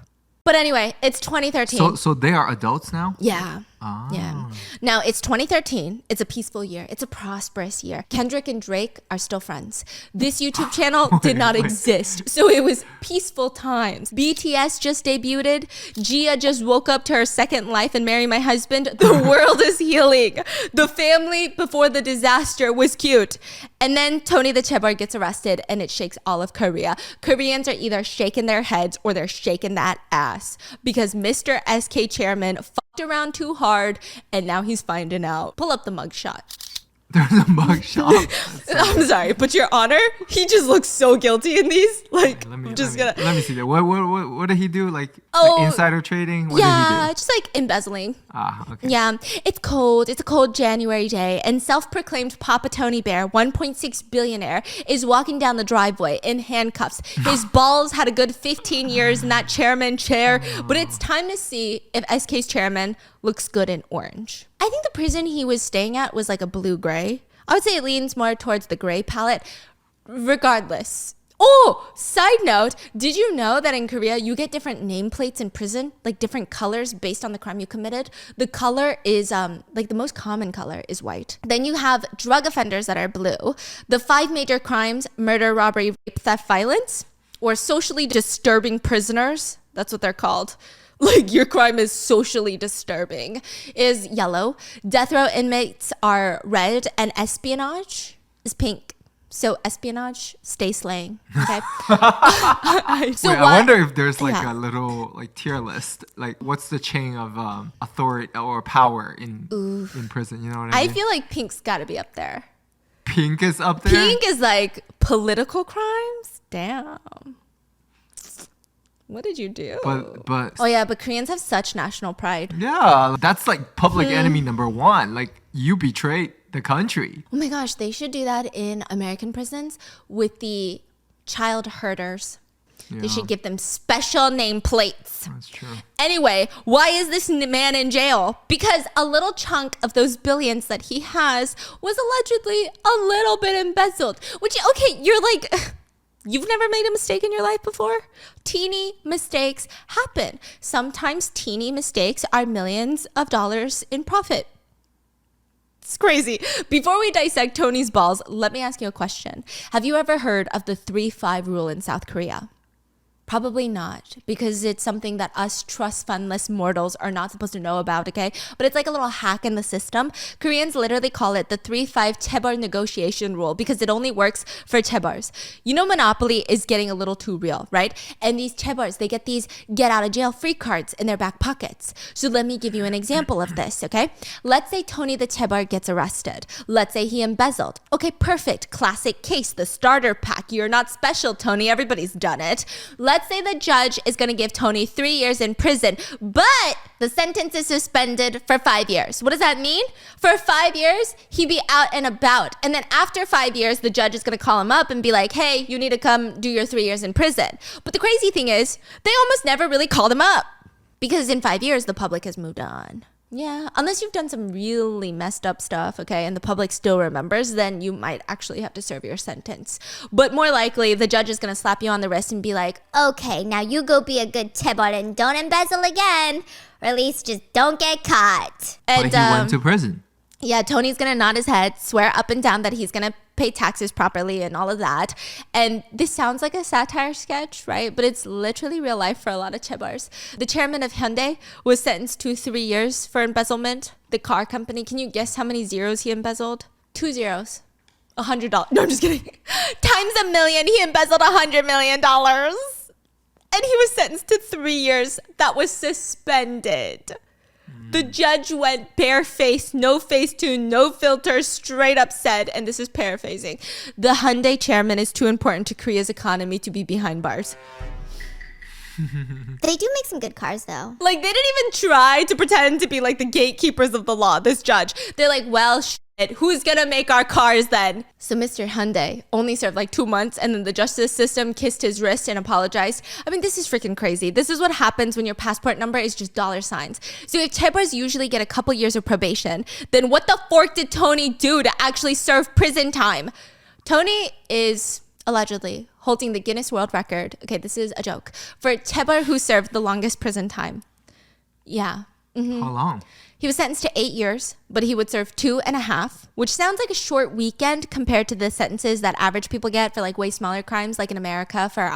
But anyway, it's 2013. So they are adults now? Yeah. Ah. Yeah. Now it's 2013. It's a peaceful year. It's a prosperous year. Kendrick and Drake are still friends. This YouTube channel did not exist. So it was peaceful times. BTS just debuted. Gia just woke up to her second life and marry my husband. The world is healing. The family before the disaster was cute. And then Tony the Chaebol gets arrested and it shakes all of Korea. Koreans are either shaking their heads or they're shaking that ass because Mr. SK Chairman fucked around too hard and now he's finding out. Pull up the mugshot. There's a mug shop. I'm sorry, but Your Honor, he just looks so guilty in these. Like, Let me just let gonna. me see that. What did he do? Like Oh, insider trading? What Yeah, did he do? just like embezzling. Ah, okay. Yeah, it's cold. It's a cold January day, and self-proclaimed Papa Tony Bear, 1.6 billionaire, is walking down the driveway in handcuffs. His balls had a good 15 years in that chairman chair, but it's time to see if SK's chairman looks good in orange. I think the prison he was staying at was like a blue-gray. I would say it leans more towards the gray palette. Regardless. Oh, side note, did you know that in Korea you get different nameplates in prison, like different colors based on the crime you committed? The color is like the most common color is white. Then you have drug offenders that are blue. The 5 major crimes: murder, robbery, rape, theft, violence, or socially disturbing prisoners. That's what they're called. Like your crime is socially disturbing, is yellow. Death row inmates are red, and espionage is pink. So espionage, stay slaying. Okay. So Wait, I wonder if there's like Yeah. a little like tier list. Like, what's the chain of authority or power in prison? You know what I I mean? feel like pink's got to be up there. Pink is up there. Pink is like political crimes. Damn. What did you do? But Oh yeah, but Koreans have such national pride. yeah, that's like public enemy number one. Like, you betrayed the country. Oh my gosh, they should do that in American prisons with the child herders. They Yeah. should give them special nameplates. That's true. Anyway, why is this man in jail? Because a little chunk of those billions that he has was allegedly a little bit embezzled. Which, okay, you're like, you've never made a mistake in your life before? Teeny mistakes happen. Sometimes teeny mistakes are millions of dollars in profit. It's crazy. Before we dissect Tony's balls, let me ask you a question. Have you ever heard of the 3-5 rule in South Korea? Probably not, because it's something that us trust fundless mortals are not supposed to know about, okay? But it's like a little hack in the system. Koreans literally call it the 3-5 chaebol negotiation rule because it only works for chaebols. You know, Monopoly is getting a little too real, right? And these chaebols, they get these get out of jail free cards in their back pockets. So let me give you an example of this, okay? Let's say Tony the chaebol gets arrested. Let's say he embezzled. Okay, perfect. Classic case, the starter pack. You're not special, Tony. Everybody's done it. Let's say the judge is going to give Tony 3 years in prison, but the sentence is suspended for 5 years. What does that mean? For 5 years, he'd be out and about. And then after 5 years, the judge is going to call him up and be like, hey, you need to come do your 3 years in prison. But the crazy thing is, they almost never really called him up because in 5 years, the public has moved on. Yeah, unless you've done some really messed up stuff, okay, and the public still remembers, then you might actually have to serve your sentence. But more likely, the judge is going to slap you on the wrist and be like, Okay, now you go be a good chaebol and don't embezzle again. Or at least just don't get caught. and But he went to prison. yeah, Tony's going to nod his head, swear up and down that he's going to pay taxes properly and all of that. And this sounds like a satire sketch, right? But it's literally real life for a lot of chaebols. The chairman of Hyundai was sentenced to 3 years for embezzlement. The car company, can you guess how many zeros he embezzled? 2 zeros. $100. No, I'm just kidding. Times a million, he embezzled $100 million. And he was sentenced to 3 years. That was suspended. The judge went barefaced, no Facetune, no filter, straight up said, and this is paraphrasing, the Hyundai chairman is too important to Korea's economy to be behind bars. They do make some good cars, though. Like, they didn't even try to pretend to be like the gatekeepers of the law, this judge. They're like, well, who's gonna make our cars then? So Mr. Hyundai only served like 2 months, and then the justice system kissed his wrist and apologized. I mean, this is freaking crazy. This is what happens when your passport number is just dollar signs. So if chaebols usually get a couple years of probation, then what the fork did Tony do to actually serve prison time? Tony is allegedly holding the Guinness World Record. Okay, this is a joke. For chaebol who served the longest prison time. Yeah. How long? He was sentenced to 8 years, but he would serve 2.5, which sounds like a short weekend compared to the sentences that average people get for like way smaller crimes, like in America for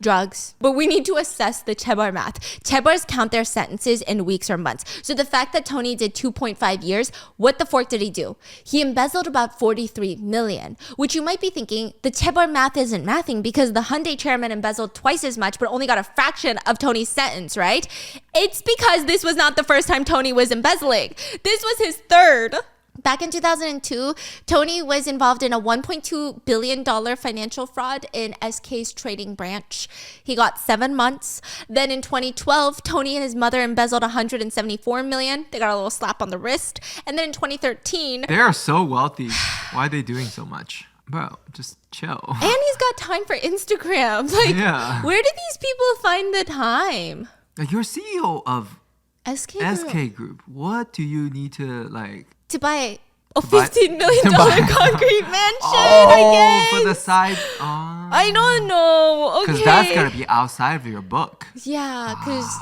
drugs. But we need to assess the chaebol math. Chaebols count their sentences in weeks or months. So the fact that Tony did 2.5 years, what the fork did he do? He embezzled about 43 million, which you might be thinking the chaebol math isn't mathing because the Hyundai chairman embezzled twice as much, but only got a fraction of Tony's sentence, right? It's because this was not the first time Tony was embezzling. This was his third. Back in 2002, Tony was involved in a $1.2 billion financial fraud in SK's trading branch. He got 7 months. Then in 2012, Tony and his mother embezzled $174 million. They got a little slap on the wrist. And then in 2013... They are so wealthy. Why are they doing so much? Bro, just chill. And he's got time for Instagram. Like, Yeah. where do these people find the time? Like, you're CEO of SK Group. SK Group. What do you need to, like... To buy a To buy- $15 million to buy- concrete mansion, I guess. for the side. I don't know. Okay. Because that's got to be outside of your book. Yeah, because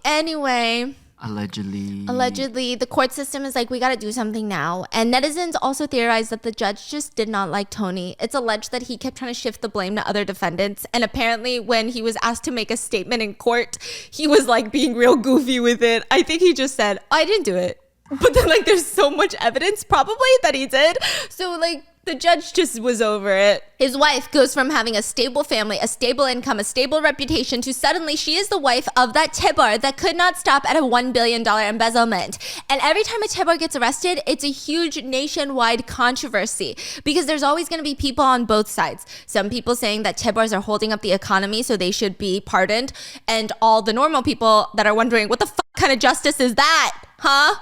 anyway, allegedly, the court system is like, we got to do something now. And netizens also theorized that the judge just did not like Tony. It's alleged that he kept trying to shift the blame to other defendants. And apparently when he was asked to make a statement in court, he was like being real goofy with it. I think he just said, I didn't do it. But then like there's so much evidence probably that he did. So like the judge just was over it. His wife goes from having a stable family, a stable income, a stable reputation to suddenly she is the wife of that chaebol that could not stop at a $1 billion embezzlement. And every time a chaebol gets arrested, it's a huge nationwide controversy because there's always going to be people on both sides. Some people saying that chaebols are holding up the economy so they should be pardoned. And all the normal people that are wondering, what the fuck kind of justice is that? Huh?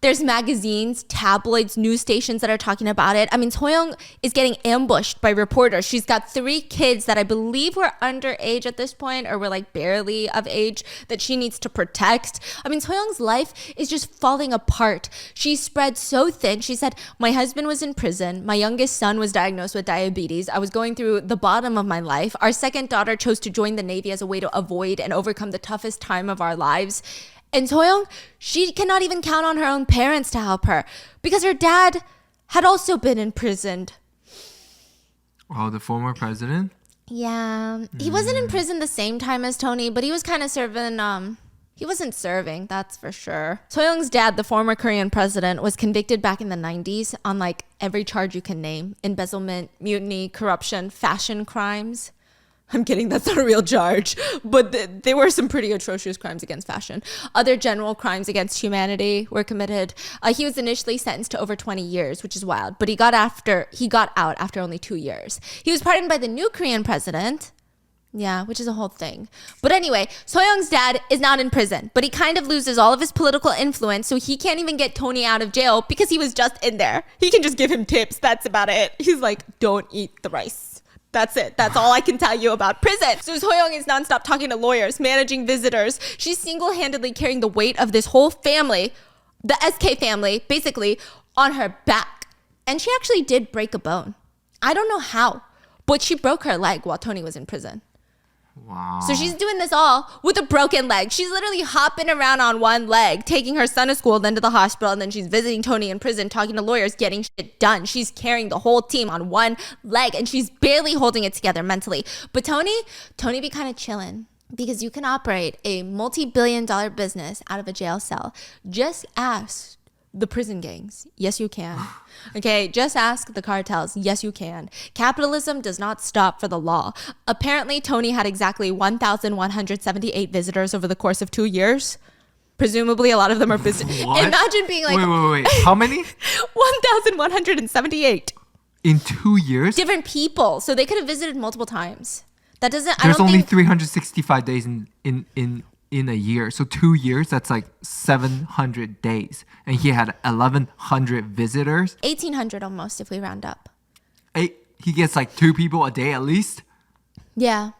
There's magazines, tabloids, news stations that are talking about it. I mean, Soyoung is getting ambushed by reporters. She's got 3 kids that I believe were underage at this point or were like barely of age that she needs to protect. I mean, Soyoung's life is just falling apart. She's spread so thin. She said, my husband was in prison. My youngest son was diagnosed with diabetes. I was going through the bottom of my life. Our second daughter chose to join the Navy as a way to avoid and overcome the toughest time of our lives. And Soyoung, she cannot even count on her own parents to help her because her dad had also been imprisoned. Oh, the former president? Yeah. He wasn't in prison the same time as Tony, but he was kind of serving, he wasn't serving, that's for sure. Soyoung's dad, the former Korean president, was convicted back in the 90s on like every charge you can name. Embezzlement, mutiny, corruption, fashion crimes. I'm kidding, that's not a real charge. But there were some pretty atrocious crimes against fashion. Other general crimes against humanity were committed. He was initially sentenced to over 20 years, which is wild. But he got out after only 2 years. He was pardoned by the new Korean president. Yeah, which is a whole thing. But anyway, Soyoung's dad is not in prison, but he kind of loses all of his political influence, so he can't even get Tony out of jail because he was just in there. He can just give him tips, that's about it. He's like, don't eat the rice. That's it. That's all I can tell you about prison. So Soyoung is nonstop talking to lawyers, managing visitors. She's single-handedly carrying the weight of this whole family, the SK family, basically, on her back. And she actually did break a bone. I don't know how, but she broke her leg while Tony was in prison. Wow. So she's doing this all with a broken leg. She's literally hopping around on one leg, taking her son to school, then to the hospital, and then she's visiting Tony in prison, talking to lawyers, getting shit done. She's carrying the whole team on one leg, and she's barely holding it together mentally. But Tony be kind of chilling because you can operate a multi-billion-dollar business out of a jail cell. Just ask the prison gangs. Yes, you can. Okay, just ask the cartels. Yes, you can. Capitalism does not stop for the law. Apparently, Tony had exactly 1,178 visitors over the course of 2 years. Presumably, a lot of them are business. What? Imagine being like... Wait. How many? 1,178. In 2 years? Different people. So they could have visited multiple times. That doesn't... There's only 365 days in a year. So 2 years, that's like 700 days. And he had 1,100 visitors. 1,800 almost if we round up. He gets like 2 people a day at least. Yeah.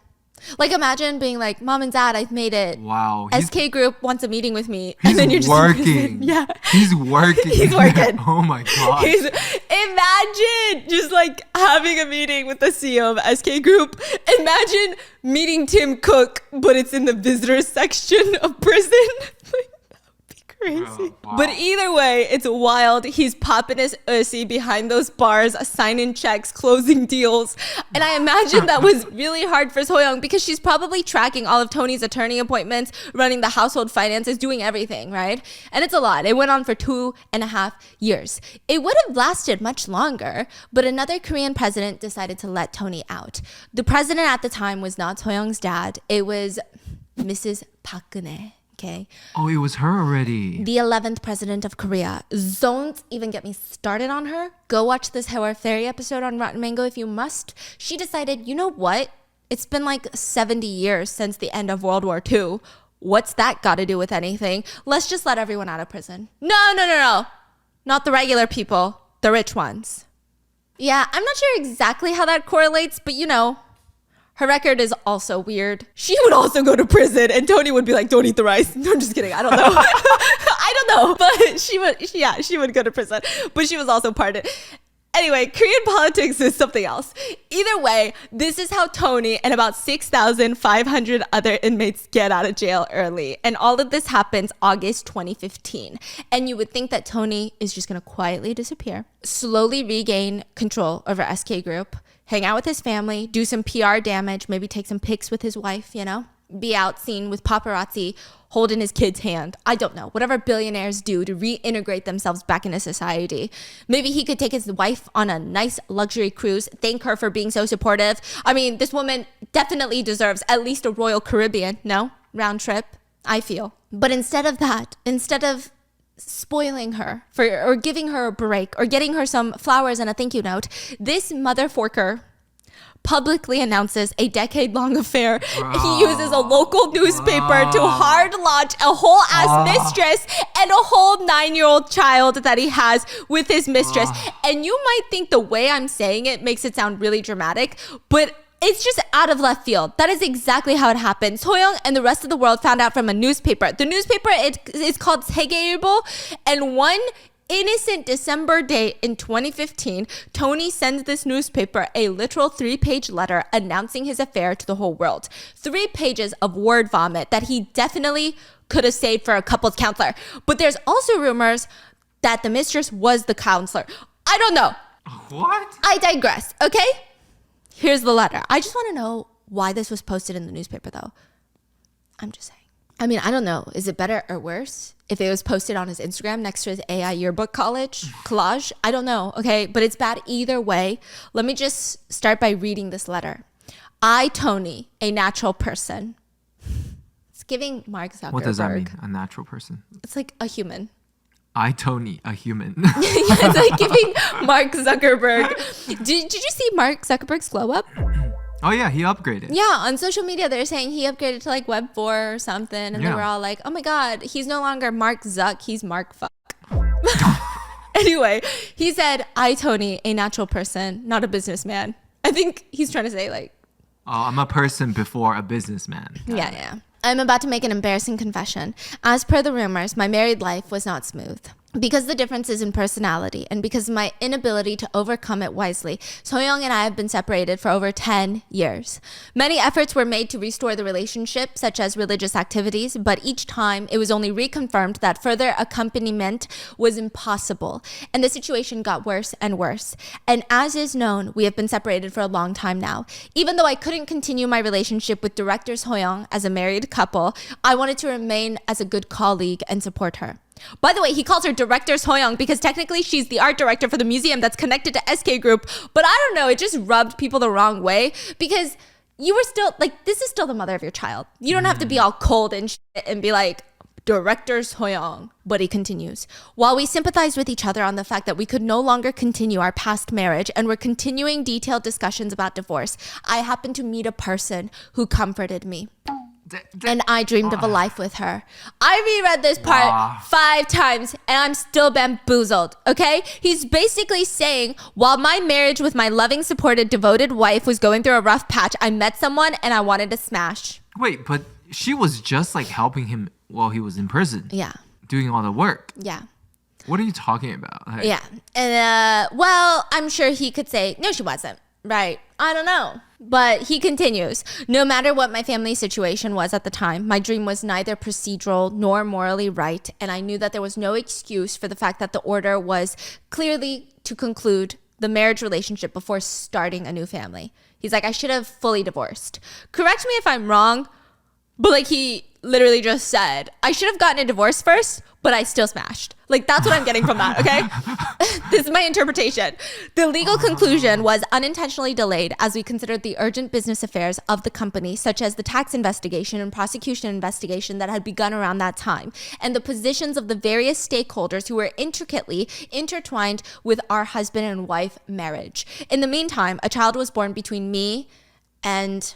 Like imagine being like, Mom and Dad, I've made it. Wow. SK group wants a meeting with me. He's And then you're just working. Yeah. He's working. He's working. Oh my God. Imagine just like having a meeting with the CEO of SK Group. Imagine meeting Tim Cook, but it's in the visitors section of prison. Like, that would be crazy. Oh, wow. But either way, it's wild. He's popping his ussy behind those bars, signing checks, closing deals. And I imagine that was really hard for Soyoung because she's probably tracking all of Tony's attorney appointments, running the household finances, doing everything, right? And it's a lot. It went on for 2.5 years. It would have lasted much longer, but another Korean president decided to let Tony out. The president at the time was not Soyoung's dad. It was Mrs. Park Geun-hye. Okay. Oh, it was her already. The 11th president of Korea. Don't even get me started on her. Go watch this Haewar Ferry episode on Rotten Mango if you must. She decided, you know what? It's been like 70 years since the end of World War II. What's that got to do with anything? Let's just let everyone out of prison. No. Not the regular people, the rich ones. Yeah, I'm not sure exactly how that correlates, but you know, her record is also weird. She would also go to prison and Tony would be like, don't eat the rice. No, I'm just kidding. I don't know. I don't know. But she would go to prison. But she was also pardoned. Anyway, Korean politics is something else. Either way, this is how Tony and about 6,500 other inmates get out of jail early. And all of this happens August 2015. And you would think that Tony is just going to quietly disappear, slowly regain control over SK Group, hang out with his family, do some PR damage, maybe take some pics with his wife, you know, be out seen with paparazzi holding his kid's hand. I don't know. Whatever billionaires do to reintegrate themselves back into society. Maybe he could take his wife on a nice luxury cruise, thank her for being so supportive. I mean, this woman definitely deserves at least a Royal Caribbean, no? Round trip, I feel. But instead of that, instead of spoiling her or giving her a break or getting her some flowers and a thank you note, this mother forker publicly announces a decade-long affair. He uses a local newspaper to hard launch a whole ass mistress and a whole 9-year-old child that he has with his mistress. And you might think the way I'm saying it makes it sound really dramatic, but it's just out of left field. That is exactly how it happened. Soyoung and the rest of the world found out from a newspaper. The newspaper is called Chaebol, and one innocent December day in 2015, Tony sends this newspaper a literal 3-page letter announcing his affair to the whole world. 3 pages of word vomit that he definitely could have saved for a couples counselor. But there's also rumors that the mistress was the counselor. I don't know. What? I digress, okay? Here's the letter. I just want to know why this was posted in the newspaper, though. I'm just saying. I mean, I don't know. Is it better or worse if it was posted on his Instagram next to his AI yearbook collage? I don't know, okay? But it's bad either way. Let me just start by reading this letter. I, Tony, a natural person. It's giving Mark Zuckerberg. What does that mean? A natural person? It's like a human. I, Tony, a human. Yeah, it's like giving Mark Zuckerberg. Did you see Mark Zuckerberg's glow up? Oh yeah, he upgraded. Yeah, on social media they're saying he upgraded to like Web 4 or something, and they were all like, "Oh my God, he's no longer Mark Zuck, he's Mark Fuck." Anyway, he said, "I, Tony, a natural person, not a businessman." I think he's trying to say like, "Oh, I'm a person before a businessman." Yeah. I'm about to make an embarrassing confession. As per the rumors, my married life was not smooth. Because the differences in personality and because of my inability to overcome it wisely, Soyoung and I have been separated for over 10 years. Many efforts were made to restore the relationship, such as religious activities, but each time it was only reconfirmed that further accompaniment was impossible, and the situation got worse and worse. And as is known, we have been separated for a long time now. Even though I couldn't continue my relationship with director Soyoung as a married couple, I wanted to remain as a good colleague and support her. By the way, he calls her Director Soyoung because technically she's the art director for the museum that's connected to SK Group. But I don't know, it just rubbed people the wrong way because you were still, like, this is still the mother of your child. You don't have to be all cold and shit and be like, Director Soyoung. But he continues. While we sympathized with each other on the fact that we could no longer continue our past marriage and were continuing detailed discussions about divorce, I happened to meet a person who comforted me. And I dreamed of a life with her. I reread this part 5 times and I'm still bamboozled, okay? He's basically saying, while my marriage with my loving, supported, devoted wife was going through a rough patch, I met someone and I wanted to smash. Wait, but she was just like helping him while he was in prison. Yeah. Doing all the work. Yeah. What are you talking about? Like, Yeah. And, well, I'm sure he could say, no, she wasn't. Right. I don't know. But he continues, no matter what my family situation was at the time, my dream was neither procedural nor morally right. And I knew that there was no excuse for the fact that the order was clearly to conclude the marriage relationship before starting a new family. He's like, I should have fully divorced. Correct me if I'm wrong, but like he literally just said, I should have gotten a divorce first, but I still smashed. Like, that's what I'm getting from that, okay? This is my interpretation. The legal conclusion was unintentionally delayed as we considered the urgent business affairs of the company, such as the tax investigation and prosecution investigation that had begun around that time, and the positions of the various stakeholders who were intricately intertwined with our husband and wife marriage. In the meantime, a child was born between me and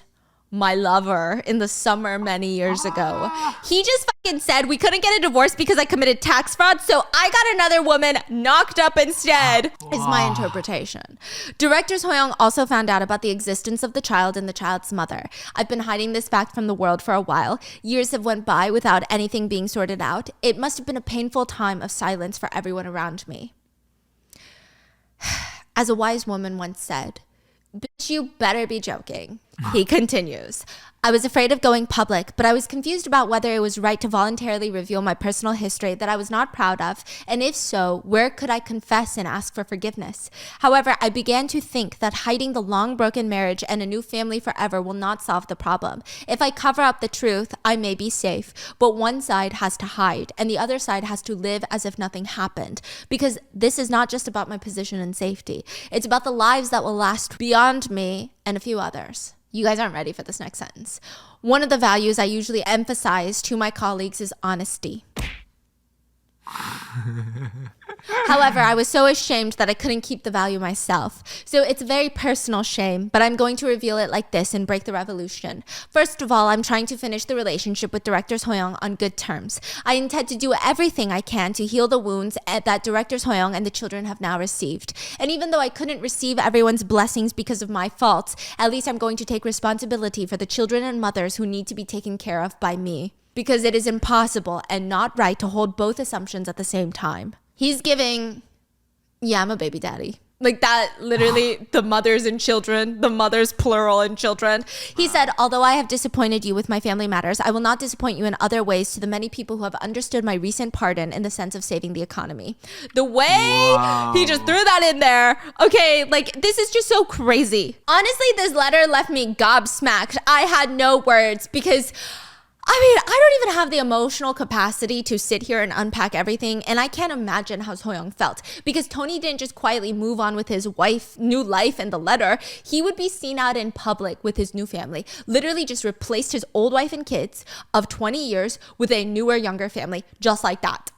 my lover in the summer many years ago. He just fucking said we couldn't get a divorce because I committed tax fraud, so I got another woman knocked up instead, is my interpretation. Director Soyoung also found out about the existence of the child and the child's mother. I've been hiding this fact from the world for a while. Years have went by without anything being sorted out. It must have been a painful time of silence for everyone around me. As a wise woman once said, bitch, you better be joking. He continues. I was afraid of going public, but I was confused about whether it was right to voluntarily reveal my personal history that I was not proud of, and if so, where could I confess and ask for forgiveness? However, I began to think that hiding the long broken marriage and a new family forever will not solve the problem. If I cover up the truth, I may be safe, but one side has to hide, and the other side has to live as if nothing happened, because this is not just about my position and safety. It's about the lives that will last beyond me and a few others. You guys aren't ready for this next sentence. One of the values I usually emphasize to my colleagues is honesty. However, I was so ashamed that I couldn't keep the value myself. So it's a very personal shame, but I'm going to reveal it like this and break the revolution. First of all, I'm trying to finish the relationship with Director Soyoung on good terms. I intend to do everything I can to heal the wounds that Director Soyoung and the children have now received. And even though I couldn't receive everyone's blessings because of my faults, at least I'm going to take responsibility for the children and mothers who need to be taken care of by me. Because it is impossible and not right to hold both assumptions at the same time. He's giving, yeah, I'm a baby daddy. Like that, literally, the mothers and children, the mothers plural and children. He said, although I have disappointed you with my family matters, I will not disappoint you in other ways to the many people who have understood my recent pardon in the sense of saving the economy. The way he just threw that in there. Okay, like this is just so crazy. Honestly, this letter left me gobsmacked. I had no words because I mean, I don't even have the emotional capacity to sit here and unpack everything, and I can't imagine how Soyoung felt because Tony didn't just quietly move on with his wife, new life, and the letter. He would be seen out in public with his new family, literally just replaced his old wife and kids of 20 years with a newer, younger family, just like that.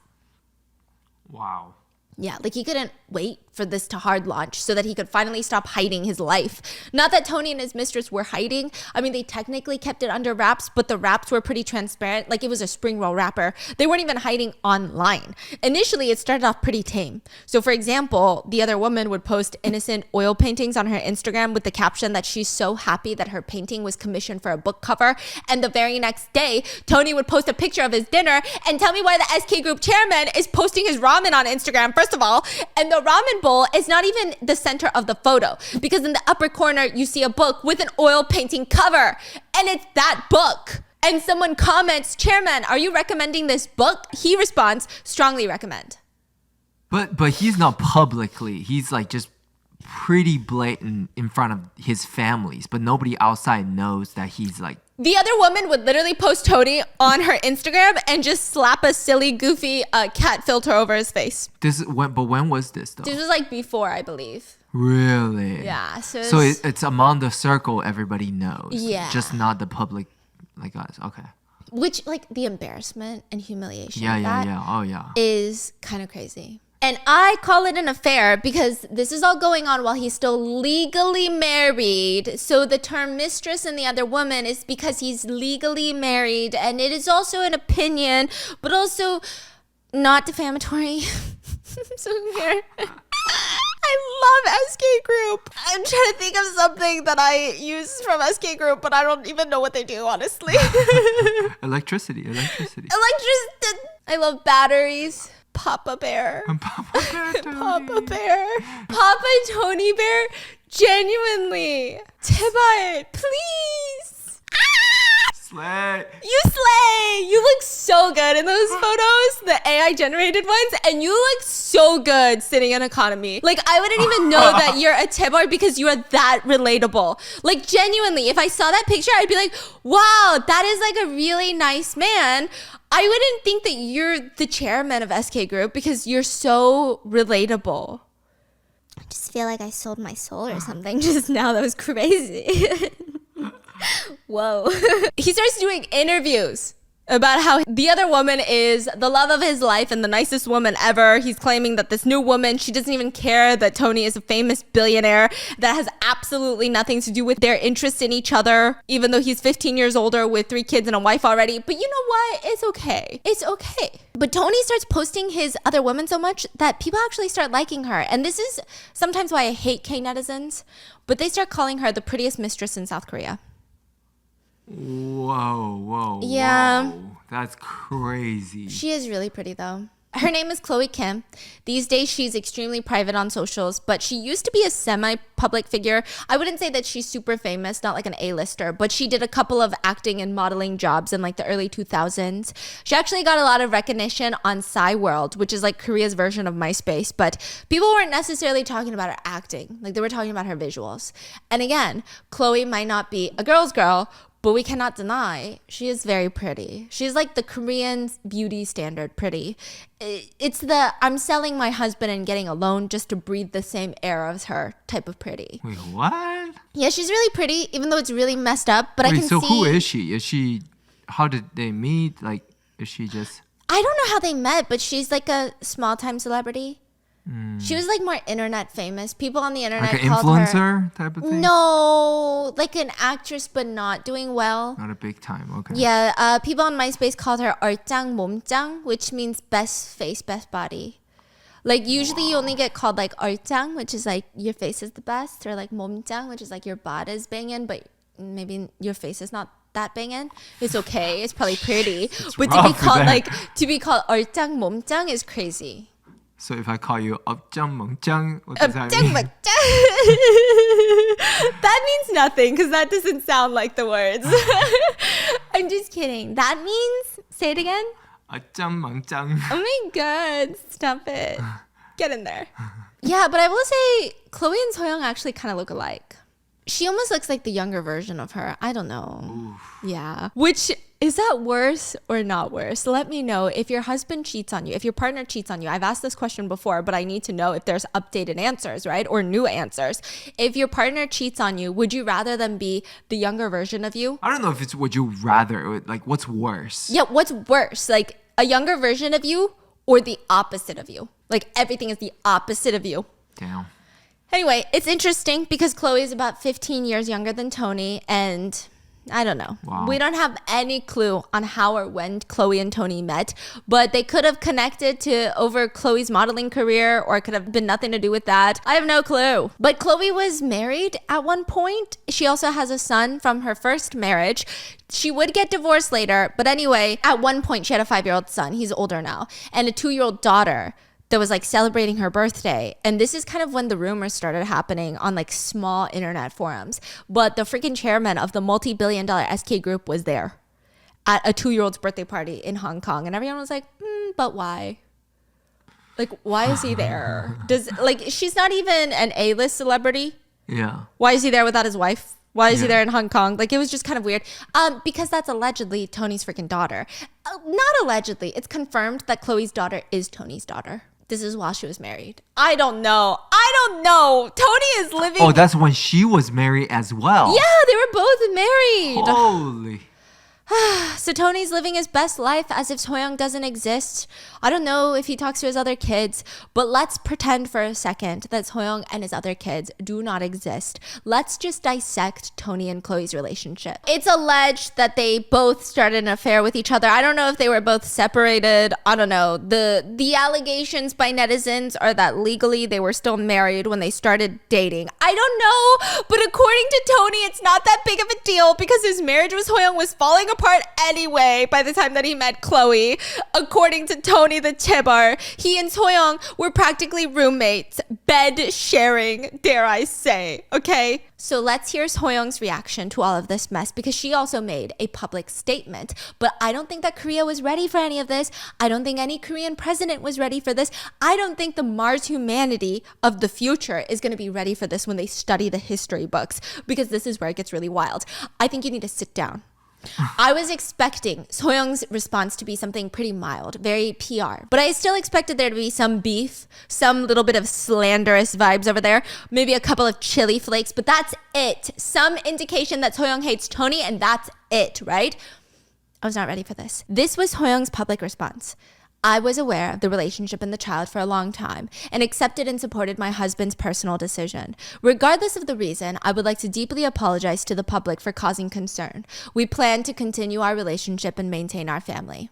Wow. Yeah, like he couldn't wait for this to hard launch so that he could finally stop hiding his life. Not that Tony and his mistress were hiding. I mean, they technically kept it under wraps, but the wraps were pretty transparent. Like it was a spring roll wrapper. They weren't even hiding online. Initially, it started off pretty tame. So for example, the other woman would post innocent oil paintings on her Instagram with the caption that she's so happy that her painting was commissioned for a book cover. And the very next day, Tony would post a picture of his dinner and tell me why the SK group chairman is posting his ramen on Instagram, first of all. And the ramen bowl is not even the center of the photo because in the upper corner you see a book with an oil painting cover and it's that book. And someone comments, Chairman, are you recommending this book? He responds, strongly recommend. But he's not publicly. He's like just pretty blatant in front of his families, but nobody outside knows that he's like. The other woman would literally post Tony on her Instagram and just slap a silly, goofy cat filter over his face. When was this though? This was like before, I believe. Really? Yeah. So it's among the circle everybody knows. Yeah. Just not the public like us. Okay. Which like the embarrassment and humiliation Yeah. of that Oh yeah. is kind of crazy. And I call it an affair because this is all going on while he's still legally married. So the term mistress and the other woman is because he's legally married. And it is also an opinion, but also not defamatory. So here. I love SK Group. I'm trying to think of something that I use from SK Group, but I don't even know what they do, honestly. Electricity. I love batteries. Papa Bear. Papa Bear. Papa Tony Bear. Genuinely. 제발, please. Slay. You slay. You look so good in those photos, the AI generated ones, and you look so good sitting in economy. Like, I wouldn't even know that you're a chaebol because you are that relatable. Like, genuinely, if I saw that picture, I'd be like, wow, that is like a really nice man. I wouldn't think that you're the chairman of SK Group because you're so relatable. I just feel like I sold my soul or something just now. That was crazy. Whoa. He starts doing interviews about how the other woman is the love of his life and the nicest woman ever. He's claiming that this new woman, she doesn't even care that Tony is a famous billionaire. That has absolutely nothing to do with their interest in each other, even though he's 15 years older with 3 kids and a wife already. But you know what? It's okay. It's okay. But Tony starts posting his other woman so much that people actually start liking her. And this is sometimes why I hate K-netizens. But they start calling her the prettiest mistress in South Korea. Whoa. Yeah. Whoa. That's crazy. She is really pretty though. Her name is Chloe Kim. These days, she's extremely private on socials, but she used to be a semi-public figure. I wouldn't say that she's super famous, not like an A-lister, but she did a couple of acting and modeling jobs in like the early 2000s. She actually got a lot of recognition on Psy World, which is like Korea's version of MySpace, but people weren't necessarily talking about her acting. Like they were talking about her visuals. And again, Chloe might not be a girl's girl, but we cannot deny she is very pretty. She's like the Korean beauty standard pretty. It's the I'm selling my husband and getting a loan just to breathe the same air as her type of pretty. Wait, what? Yeah, she's really pretty, even though it's really messed up. But I can so see. Who is she? How did they meet? Like, is she just... I don't know how they met, but she's like a small time celebrity. She was like more internet famous. People on the internet like an called influencer her. type of thing? No, like an actress, but not doing well. Not a big time, okay. Yeah, people on MySpace called her 얼짱 몸짱, which means best face, best body. Like usually you only get called like 얼짱, which is like your face is the best, or like 몸짱, which is like your body is banging, but maybe your face is not that banging. It's okay. It's probably pretty. But to be called 얼짱 몸짱 is crazy. So if I call you upjang mungjang, what does that mean? That means nothing because that doesn't sound like the words. I'm just kidding. That means, say it again. Upjang mungjang. Oh my god, stop it. Get in there. Yeah, but I will say Chloe and Soyoung actually kind of look alike. She almost looks like the younger version of her. I don't know. Oof. Yeah. Which, is that worse or not worse? Let me know if your husband cheats on you, if your partner cheats on you. I've asked this question before, but I need to know if there's updated answers, right? Or new answers. If your partner cheats on you, would you rather them be the younger version of you? I don't know if it's would you rather, like what's worse? Yeah, what's worse? Like a younger version of you or the opposite of you? Like everything is the opposite of you. Damn. Anyway, it's interesting because Chloe is about 15 years younger than Tony, and I don't know. Wow. We don't have any clue on how or when Chloe and Tony met, but they could have connected to over Chloe's modeling career, or it could have been nothing to do with that. I have no clue. But Chloe was married at one point. She also has a son from her first marriage. She would get divorced later, but anyway, at one point she had a 5-year-old son. He's older now, and a 2-year-old daughter that was like celebrating her birthday. And this is kind of when the rumors started happening on like small internet forums. But the freaking chairman of the multi-billion-dollar SK Group was there at a 2-year-old's birthday party in Hong Kong. And everyone was like, but why? Like, why is he there? She's not even an A-list celebrity. Yeah. Why is he there without his wife? Why is he there in Hong Kong? Like, it was just kind of weird. Because that's allegedly Tony's freaking daughter. Not allegedly. It's confirmed that Chloe's daughter is Tony's daughter. This is while she was married. I don't know. Tony is living... Oh, that's when she was married as well. Yeah, they were both married. Holy. So Tony's living his best life as if Soyoung doesn't exist. I don't know if he talks to his other kids, but let's pretend for a second that Soyoung and his other kids do not exist. Let's just dissect Tony and Chloe's relationship. It's alleged that they both started an affair with each other. I don't know if they were both separated. I don't know. The allegations by netizens are that legally they were still married when they started dating. I don't know, but according to Tony, it's not that big of a deal because his marriage with Soyoung was falling apart anyway by the time that he met Chloe. According to Tony the chaebol, he and Soyoung were practically roommates, bed sharing, dare I say, okay? So let's hear Soyoung's reaction to all of this mess because she also made a public statement. But I don't think that Korea was ready for any of this. I don't think any Korean president was ready for this. I don't think the Mars humanity of the future is going to be ready for this when they study the history books because this is where it gets really wild. I think you need to sit down. I was expecting Soyoung's response to be something pretty mild, very PR. But I still expected there to be some beef, some little bit of slanderous vibes over there, maybe a couple of chili flakes, but that's it. Some indication that Soyoung hates Tony, and that's it, right? I was not ready for this. This was Soyoung's public response. I was aware of the relationship and the child for a long time and accepted and supported my husband's personal decision. Regardless of the reason, I would like to deeply apologize to the public for causing concern. We plan to continue our relationship and maintain our family.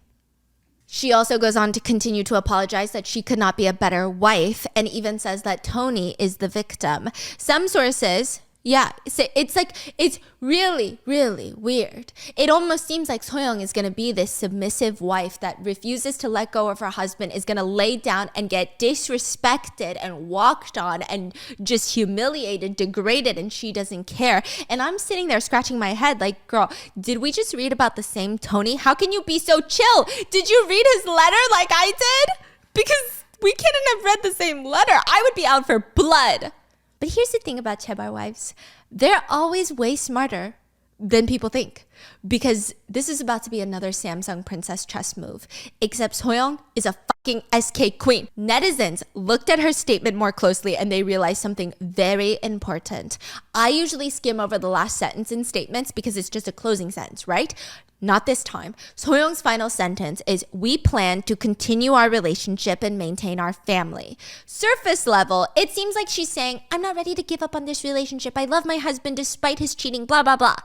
She also goes on to continue to apologize that she could not be a better wife and even says that Tony is the victim. Some sources... yeah, it's really, really weird. It almost seems like Soyoung is going to be this submissive wife that refuses to let go of her husband, is going to lay down and get disrespected and walked on and just humiliated, degraded, and she doesn't care. And I'm sitting there scratching my head like, girl, did we just read about the same Tony? How can you be so chill? Did you read his letter like I did? Because we couldn't have read the same letter. I would be out for blood. But here's the thing about chaebol wives. They're always way smarter than people think because this is about to be another Samsung princess chess move. Except Soyoung is a fucking SK queen. Netizens looked at her statement more closely and they realized something very important. I usually skim over the last sentence in statements because it's just a closing sentence, right? Not this time. Soyoung's final sentence is, we plan to continue our relationship and maintain our family. Surface level, it seems like she's saying, I'm not ready to give up on this relationship. I love my husband despite his cheating, blah, blah, blah.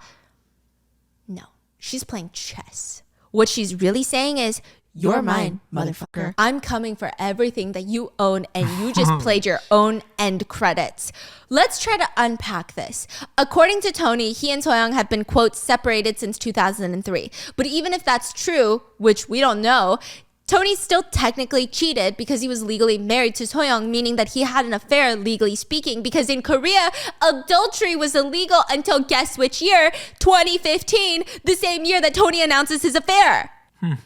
No, she's playing chess. What she's really saying is, you're mine, motherfucker. I'm coming for everything that you own and you just played your own end credits. Let's try to unpack this. According to Tony, he and Soyoung have been, quote, separated since 2003. But even if that's true, which we don't know, Tony still technically cheated because he was legally married to Soyoung, meaning that he had an affair, legally speaking, because in Korea, adultery was illegal until guess which year? 2015, the same year that Tony announces his affair.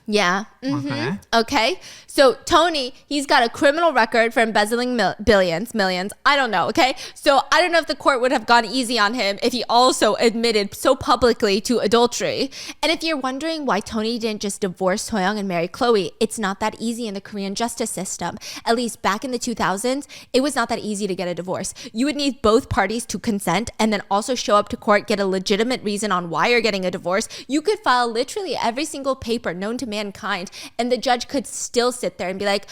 Yeah. Mm-hmm. Okay. So Tony, he's got a criminal record for embezzling millions. I don't know. Okay. So I don't know if the court would have gone easy on him if he also admitted so publicly to adultery. And if you're wondering why Tony didn't just divorce Soyoung and marry Chloe, it's not that easy in the Korean justice system. At least back in the 2000s, it was not that easy to get a divorce. You would need both parties to consent and then also show up to court, get a legitimate reason on why you're getting a divorce. You could file literally every single paper known to mankind, and the judge could still sit there and be like,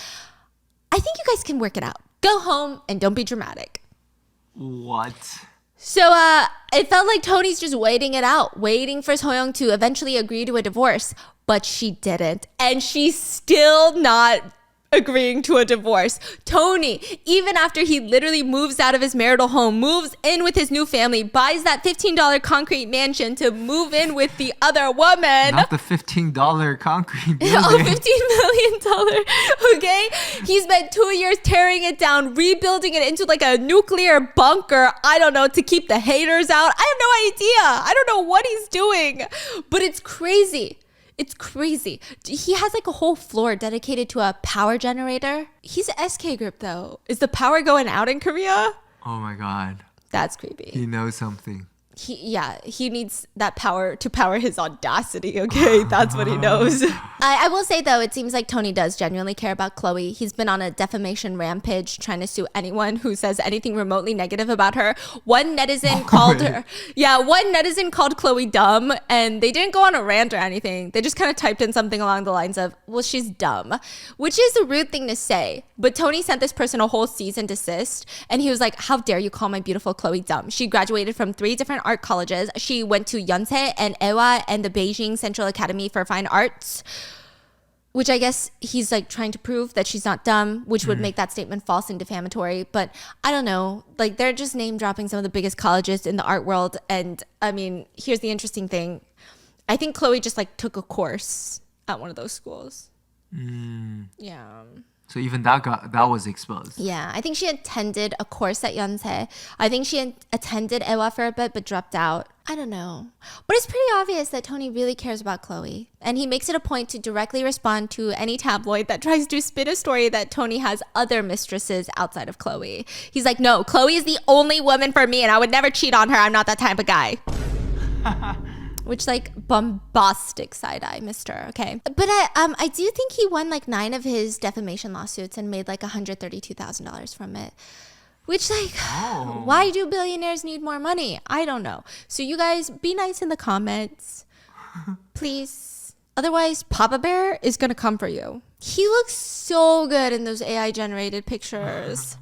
I think you guys can work it out. Go home and don't be dramatic. What? So it felt like Tony's just waiting it out, waiting for Soyoung to eventually agree to a divorce, but she didn't. And she's still not agreeing to a divorce. Tony, even after he literally moves out of his marital home, moves in with his new family, buys that $15 concrete mansion to move in with the other woman. Not the $15 concrete building. $15 million. Okay? He spent 2 years tearing it down, rebuilding it into like a nuclear bunker, I don't know, to keep the haters out. I have no idea. I don't know what he's doing, but it's crazy. It's crazy. He has like a whole floor dedicated to a power generator. He's a SK group though. Is the power going out in Korea? Oh my God. That's creepy. He knows something. he needs that power to power his audacity. Okay, that's what he knows. I will say though, it seems like Tony does genuinely care about Chloe. He's been on a defamation rampage, trying to sue anyone who says anything remotely negative about her. One netizen called Chloe dumb, and they didn't go on a rant or anything. They just kind of typed in something along the lines of, "Well, she's dumb," which is a rude thing to say. But Tony sent this person a whole cease and desist, and he was like, "How dare you call my beautiful Chloe dumb? She graduated from 3 different art colleges. She went to Yonsei and Ewa and the Beijing Central Academy for Fine Arts," which I guess he's like trying to prove that she's not dumb, which would make that statement false and defamatory. But I don't know, like they're just name dropping some of the biggest colleges in the art world. And I mean, here's the interesting thing. I think Chloe just like took a course at one of those schools. Yeah. So even that was exposed. Yeah, I think she attended a course at Yonsei. I think she attended Ewa for a bit, but dropped out. I don't know. But it's pretty obvious that Tony really cares about Chloe. And he makes it a point to directly respond to any tabloid that tries to spin a story that Tony has other mistresses outside of Chloe. He's like, "No, Chloe is the only woman for me and I would never cheat on her. I'm not that type of guy." Which like bombastic side eye, mister. Okay. But I do think he won like 9 of his defamation lawsuits and made like $132,000 from it. Which like, why do billionaires need more money? I don't know. So you guys be nice in the comments, please. Otherwise, Papa Bear is going to come for you. He looks so good in those AI generated pictures.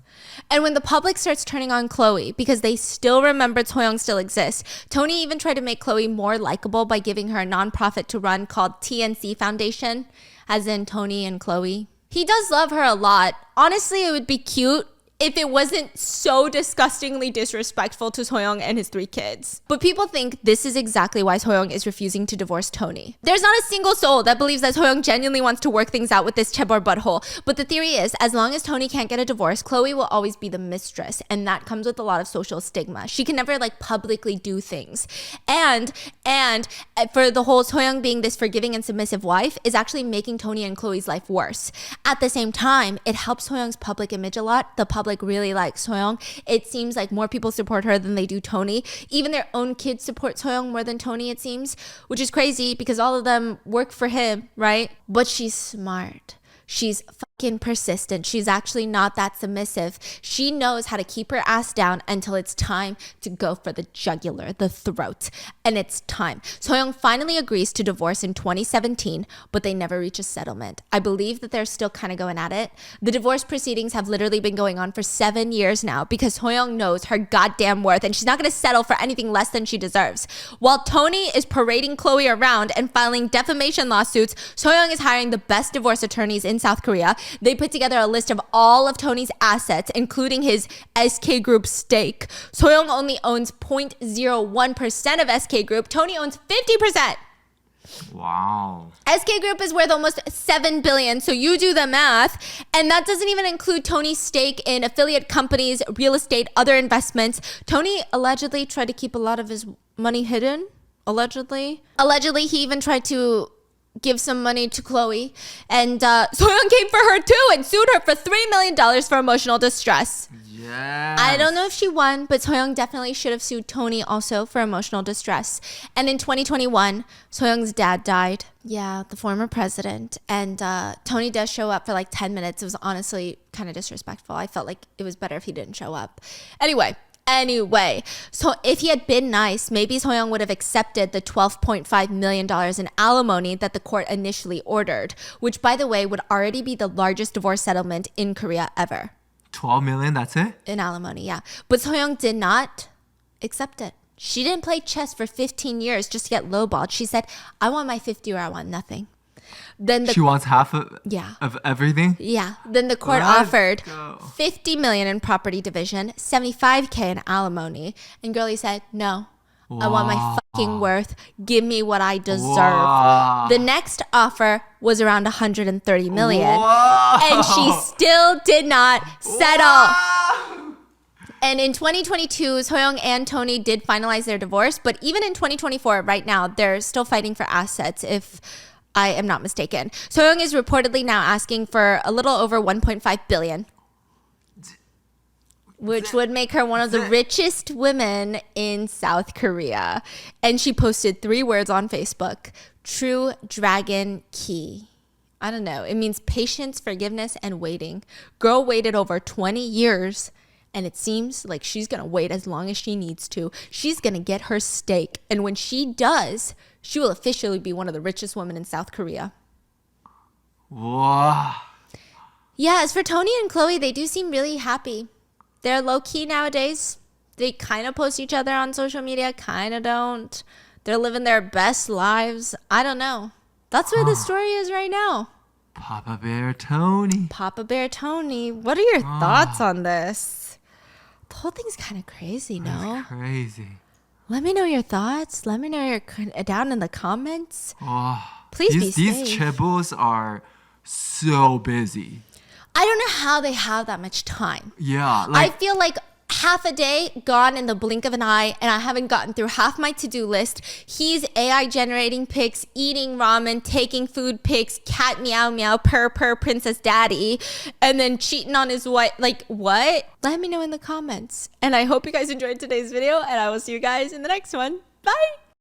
And when the public starts turning on Chloe because they still remember Soyoung still exists, Tony even tried to make Chloe more likable by giving her a nonprofit to run called TNC Foundation, as in Tony and Chloe. He does love her a lot. Honestly, it would be cute if it wasn't so disgustingly disrespectful to Soyoung and his 3 kids. But people think this is exactly why Soyoung is refusing to divorce Tony. There's not a single soul that believes that Soyoung genuinely wants to work things out with this Chaebol butthole. But the theory is, as long as Tony can't get a divorce, Chloe will always be the mistress. And that comes with a lot of social stigma. She can never like publicly do things. And for the whole Soyoung being this forgiving and submissive wife is actually making Tony and Chloe's life worse. At the same time, it helps Soyoung's public image a lot. The public really likes Soyoung. It seems like more people support her than they do Tony. Even their own kids support Soyoung more than Tony, it seems, which is crazy because all of them work for him, right? But she's smart. She's fucking persistent. She's actually not that submissive. She knows how to keep her ass down until it's time to go for the jugular, the throat. And it's time. Soyoung finally agrees to divorce in 2017, but they never reach a settlement. I believe that they're still kind of going at it. The divorce proceedings have literally been going on for 7 years now because Soyoung knows her goddamn worth and she's not going to settle for anything less than she deserves. While Tony is parading Chloe around and filing defamation lawsuits, Soyoung is hiring the best divorce attorneys in South Korea. They put together a list of all of Tony's assets, including his SK Group stake. Soyoung only owns 0.01% of SK Group. Tony owns 50%. Wow. SK Group is worth almost $7 billion, so you do the math. And that doesn't even include Tony's stake in affiliate companies, real estate, other investments. Tony allegedly tried to keep a lot of his money hidden. Allegedly, he even tried to give some money to Chloe, and Soyoung came for her too and sued her for $3 million for emotional distress. Yeah. I don't know if she won, but Soyoung definitely should have sued Tony also for emotional distress. And in 2021, Soyoung's dad died. Yeah, the former president. And Tony does show up for like 10 minutes. It was honestly kind of disrespectful. I felt like it was better if he didn't show up. Anyway, so if he had been nice, maybe Soyoung would have accepted the $12.5 million in alimony that the court initially ordered, which, by the way, would already be the largest divorce settlement in Korea ever. 12 million, that's it? In alimony, yeah. But Soyoung did not accept it. She didn't play chess for 15 years just to get lowballed. She said, I want my 50 or I want nothing. Then She wants half of everything? Yeah. Then the court offered $50 million in property division, $75K in alimony. And girlie said, no, I want my fucking worth. Give me what I deserve. Wow. The next offer was around $130 million. Wow. And she still did not settle. Wow. And in 2022, Soyoung and Tony did finalize their divorce. But even in 2024, right now, they're still fighting for assets, if I am not mistaken. Soyoung is reportedly now asking for a little over $1.5 billion. which would make her one of the richest women in South Korea. And she posted 3 words on Facebook: true dragon key. I don't know. It means patience, forgiveness, and waiting. Girl waited over 20 years, and it seems like she's going to wait as long as she needs to. She's going to get her stake. And when she does, she will officially be one of the richest women in South Korea. Wow. Yeah, as for Tony and Chloe, they do seem really happy. They're low-key nowadays. They kind of post each other on social media, kind of don't. They're living their best lives. I don't know. That's where the story is right now. Papa Bear Tony. Papa Bear Tony, what are your thoughts on this? The whole thing's kind of crazy, no? That's crazy. Let me know your thoughts. Let me know your down in the comments. Oh, Please be these safe. chaebols are so busy. I don't know how they have that much time. Yeah, I feel like half a day gone in the blink of an eye, and I haven't gotten through half my to-do list. He's AI generating pics, eating ramen, taking food pics, cat meow meow, purr purr, princess daddy, and then cheating on his wife. Like, what? Let me know in the comments. And I hope you guys enjoyed today's video, and I will see you guys in the next one. Bye!